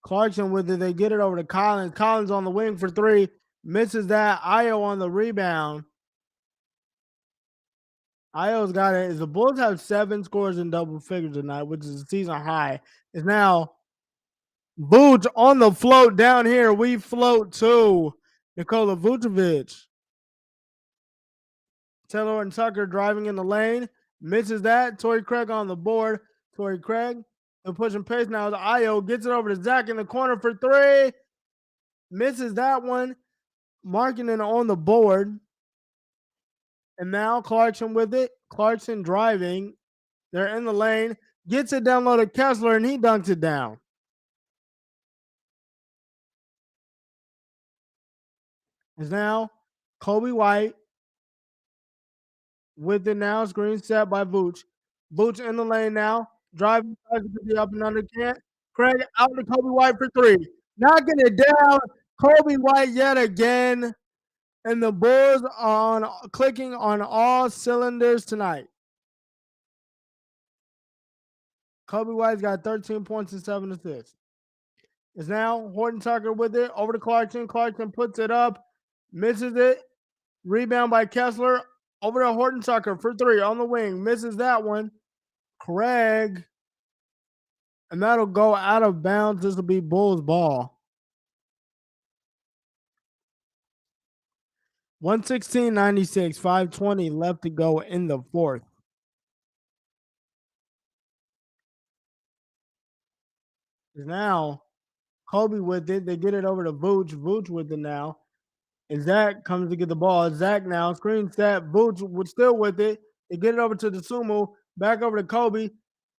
Clarkson with it. They get it over to Collins. Collins on the wing for three. Misses that. Io on the rebound. Io's got it. The Bulls have 7 scores in double figures tonight, which is a season high. Is now Vooch on the float down here. We float too. Nikola Vucevic. Taylor and Tucker driving in the lane. Misses that. Torrey Craig on the board. Torrey Craig. They're pushing pace now. The Io gets it over to Zach in the corner for three. Misses that one. Marketing on the board. And now Clarkson with it. Clarkson driving. They're in the lane. Gets it down low to Kessler, and he dunks it down. Is now Kobe White with it now. Screen set by Vooch. Vooch in the lane now. Driving to the up and under can't. Craig out to Kobe White for three. Knocking it down. Kobe White yet again. And the Bulls are clicking on all cylinders tonight. Kobe White's got 13 points and 7 assists. It's now Horton Tucker with it over to Clarkson. Clarkson puts it up, misses it. Rebound by Kessler over to Horton Tucker for three on the wing. Misses that one. Craig. And that'll go out of bounds. This will be Bulls ball. 116.96, 5:20 left to go in the fourth. Now Kobe with it. They get it over to Vooch. Vooch with it now. And Zach comes to get the ball. Zach now screen set. Vooch was still with it. They get it over to the Sumo. Back over to Kobe.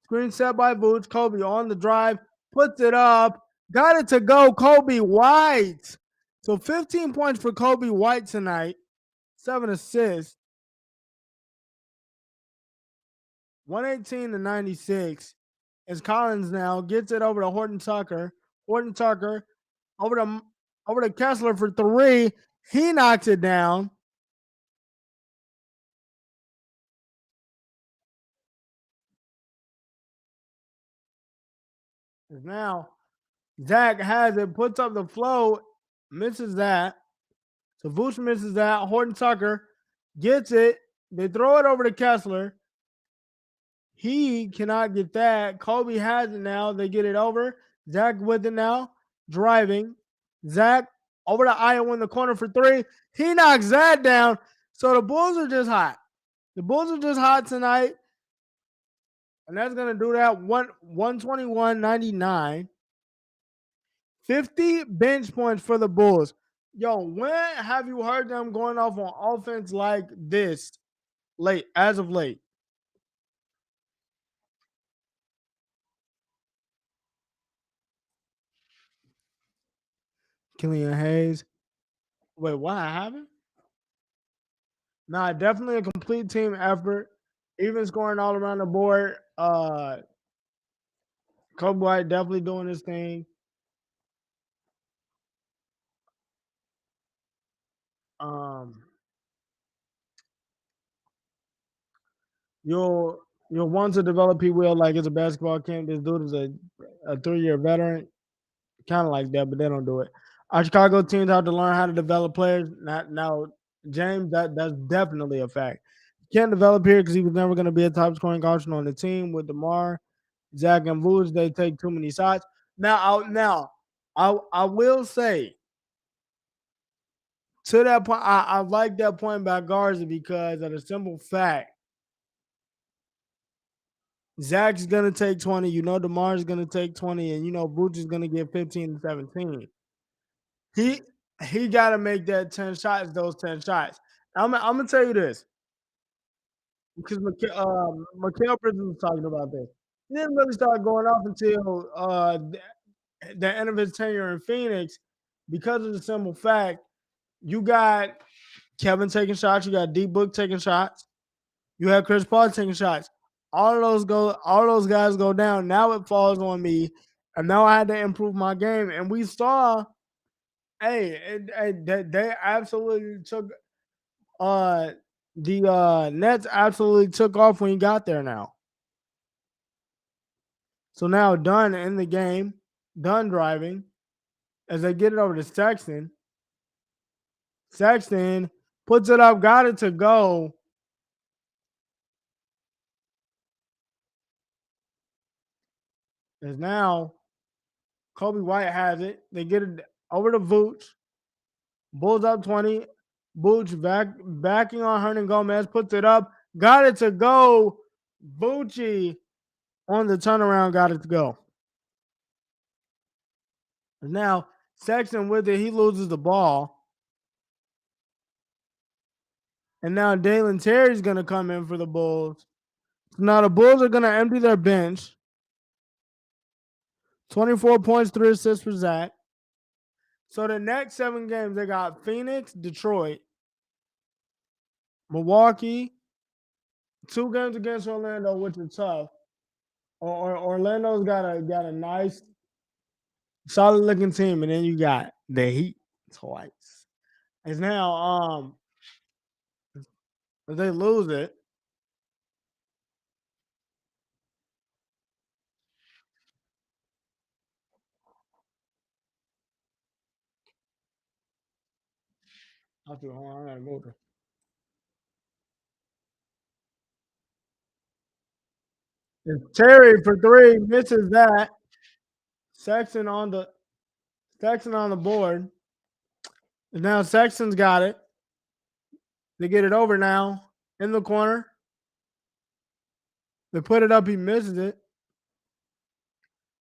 Screen set by Vooch. Kobe on the drive. Puts it up. Got it to go. Kobe White. So 15 points for Kobe White tonight. 7 assists. 118 to 96. As Collins now gets it over to Horton Tucker. Horton Tucker over to Kessler for three. He knocks it down. Now Zach has it, puts up the flow, misses that. So Vooch misses that. Horton Tucker gets it. They throw it over to Kessler. He cannot get that. Kobe has it now. They get it over. Zach with it now. Driving. Zach over to Iowa in the corner for three. He knocks that down. So the Bulls are just hot. The Bulls are just hot tonight. And that's going to do that 121-99. 50 bench points for the Bulls. Yo, when have you heard them going off on offense like this as of late? Killian Hayes. Wait, what happened? Nah, definitely a complete team effort. Even scoring all around the board. Kobe White definitely doing his thing. Um, you'll want to develop P. Will like it's a basketball camp. This dude is a 3-year veteran, kind of like that, but they don't do it. Our Chicago teams have to learn how to develop players. Not now, James. That's definitely a fact. Can't develop here because he was never going to be a top scoring option on the team with DeMar, Zach, and Vooch. They take too many shots. I will say to that point, I like that point by Garza because of the simple fact Zach's gonna take 20. You know DeMar's gonna take 20, and you know Vooch is gonna get 15 to 17. He he gotta make that 10 shots, those 10 shots. I'm gonna tell you this because Mikal Bridges was talking about this. He didn't really start going off until the end of his tenure in Phoenix because of the simple fact you got Kevin taking shots, you got D Book taking shots, you have Chris Paul taking shots. All those guys go down. Now it falls on me, and now I had to improve my game. And we saw, they absolutely took the Nets absolutely took off when he got there now. So now Dunn in the game, Dunn driving as they get it over to Sexton. Sexton puts it up, got it to go. As now Kobe White has it. They get it over to Vooch. Bulls up 20. Vooch backing on Hernan Gomez, puts it up, got it to go. Voochie on the turnaround, got it to go. Now Sexton with it, he loses the ball. And now Dalen Terry's going to come in for the Bulls. Now the Bulls are going to empty their bench. 24 points, 3 assists for Zach. So the next 7 games, they got Phoenix, Detroit, Milwaukee, 2 games against Orlando, which is tough. Orlando's got a nice, solid looking team, and then you got the Heat twice. It's now if they lose it, I feel I gotta go there. If Terry for 3 misses that, Sexton on the board. And now Sexton's got it. They get it over now in the corner. They put it up. He misses it.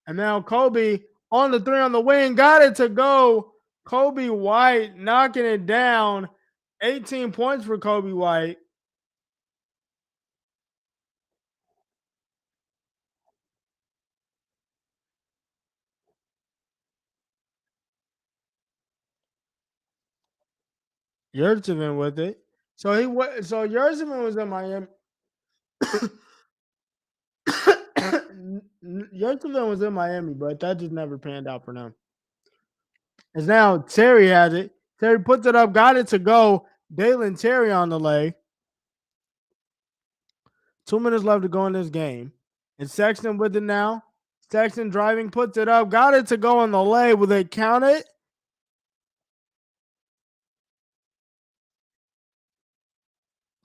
And now Kobe on the three on the wing, got it to go. Kobe White knocking it down. 18 points for Kobe White. Yurtseven with it. So Yurtseven was in Miami. Yurtseven was in Miami, but that just never panned out for them. As now Terry has it. Terry puts it up, got it to go. Dalen Terry on the lay. 2 minutes left to go in this game. And Sexton with it now. Sexton driving, puts it up, got it to go on the lay. Will they count it?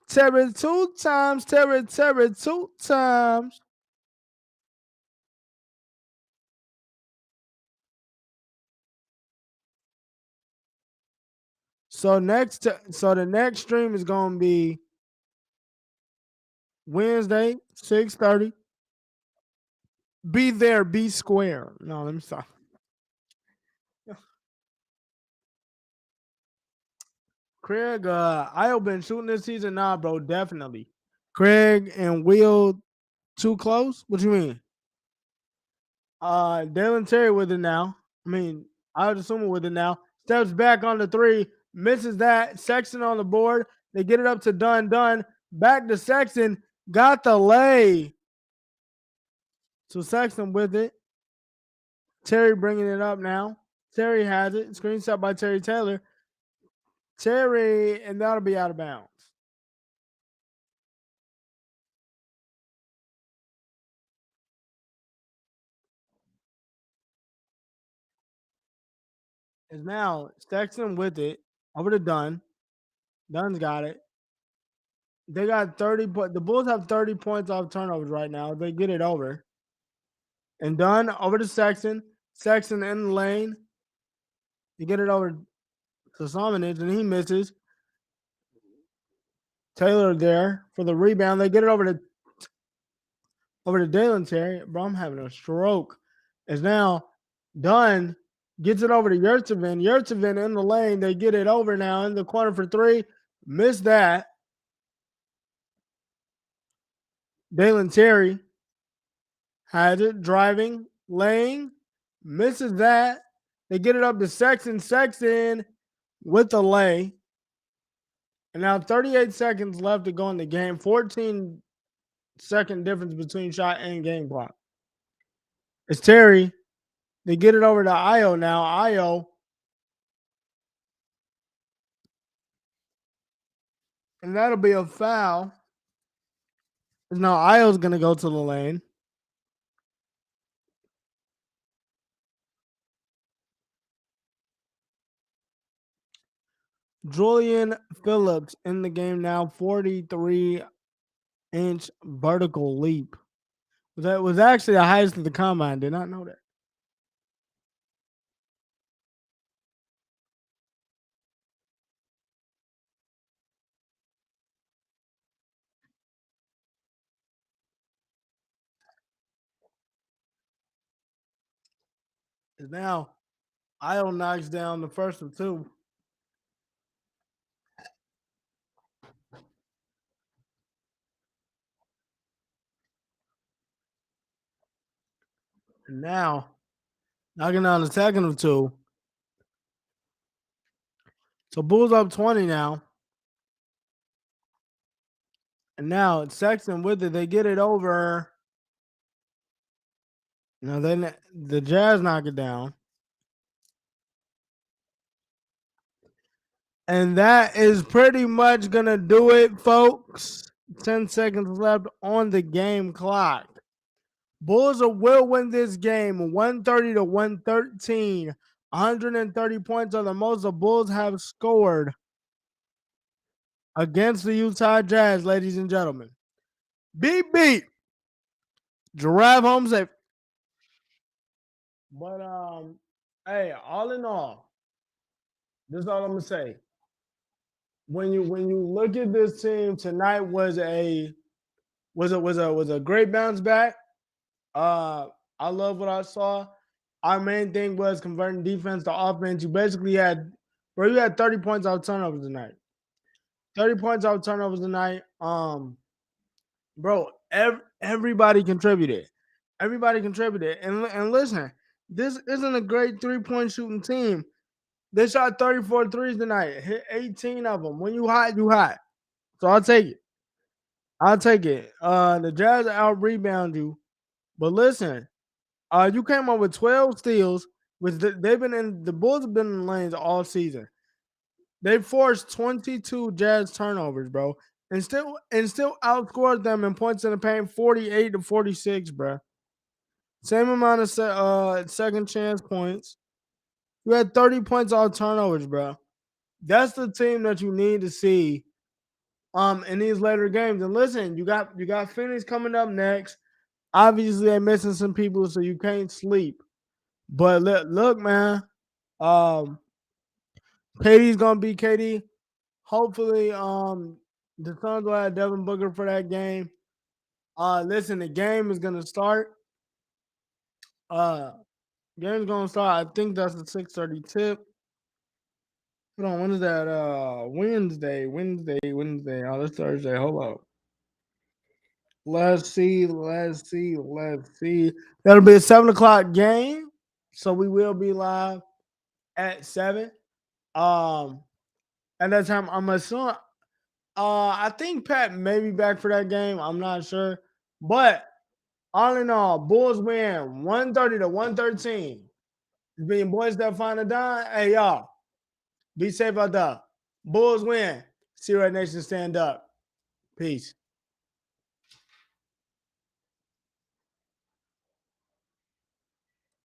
Terry two times. Terry two times. So the next stream is gonna be Wednesday, 6:30. Be there, be square. No, let me stop. Craig, Io been shooting this season. Nah, bro, definitely. Craig and Will too close? What you mean? Dalen Terry with it now. I mean, I would assume with it now. Steps back on the three, misses that. Sexton on the board. They get it up to Dunn. Dunn back to Sexton. Got the lay. So Sexton with it. Terry bringing it up now. Terry has it. Screenshot by Terry Taylor. Terry, and that'll be out of bounds. Is now Sexton with it over to Dunn. Dunn's got it. They got 30, but the Bulls have 30 points off turnovers right now. They get it over. And Dunn over to Sexton. Sexton in the lane. You get it over to Somanage, and he misses. Taylor there for the rebound. They get it over to Dalen Terry. Bro, I'm having a stroke. It's now Dunn gets it over to Yurtseven. Yurtseven in the lane. They get it over now in the corner for three. Missed that. Dalen Terry has it, driving, laying, misses that. They get it up to Sexton. Sexton with the lay. And now 38 seconds left to go in the game. 14-second difference between shot and game clock. It's Terry. They get it over to Io now. Io. And that'll be a foul. Now Io's going to go to the lane. Julian Phillips in the game now. 43-inch vertical leap. That was actually the highest of the combine. Did not know that. And now Io knocks down the first of two. And now knocking down the second of two. So Bulls up 20 now. And now it's Sexton with it. They get it over. Now then the Jazz knock it down. And that is pretty much going to do it, folks. 10 seconds left on the game clock. Bulls will win this game 130 to 113. 130 points are the most the Bulls have scored against the Utah Jazz, ladies and gentlemen. Beat. Giraffe home safe. But hey, all in all, this is all I'm gonna say. When you look at this team tonight was a great bounce back. I love what I saw. Our main thing was converting defense to offense. You basically had, bro, you had 30 points out of turnovers tonight. 30 points out of turnovers tonight. Bro, everybody contributed. Everybody contributed. And listen, this isn't a great 3-point shooting team. They shot 34 threes tonight, hit 18 of them. When you hot, you hot. So I'll take it. I'll take it. The Jazz out rebound you. But listen, you came up with 12 steals, they've been in the Bulls have been in the lanes all season. They forced 22 Jazz turnovers, bro, and still outscored them in points in the paint 48-46, bro. Same amount of second chance points. You had 30 points on turnovers, bro. That's the team that you need to see in these later games. And listen, you got Phoenix coming up next. Obviously, they're missing some people, so you can't sleep. But look, man, um, KD's gonna be KD. Hopefully, the Suns will have Devin Booker for that game. Listen, the game is gonna start. Uh, game's gonna start. I think that's the 6:30 tip. Hold on, when is that? Wednesday. Oh, that's Thursday. Hold up. Let's see. That'll be a 7 o'clock game, so we will be live at 7. Um, at that time, I'm assuming. I think Pat may be back for that game. I'm not sure, but all in all, Bulls win 130-113. It's been boys that find a dime. Hey y'all, be safe out there. Bulls win. See Red Nation stand up. Peace.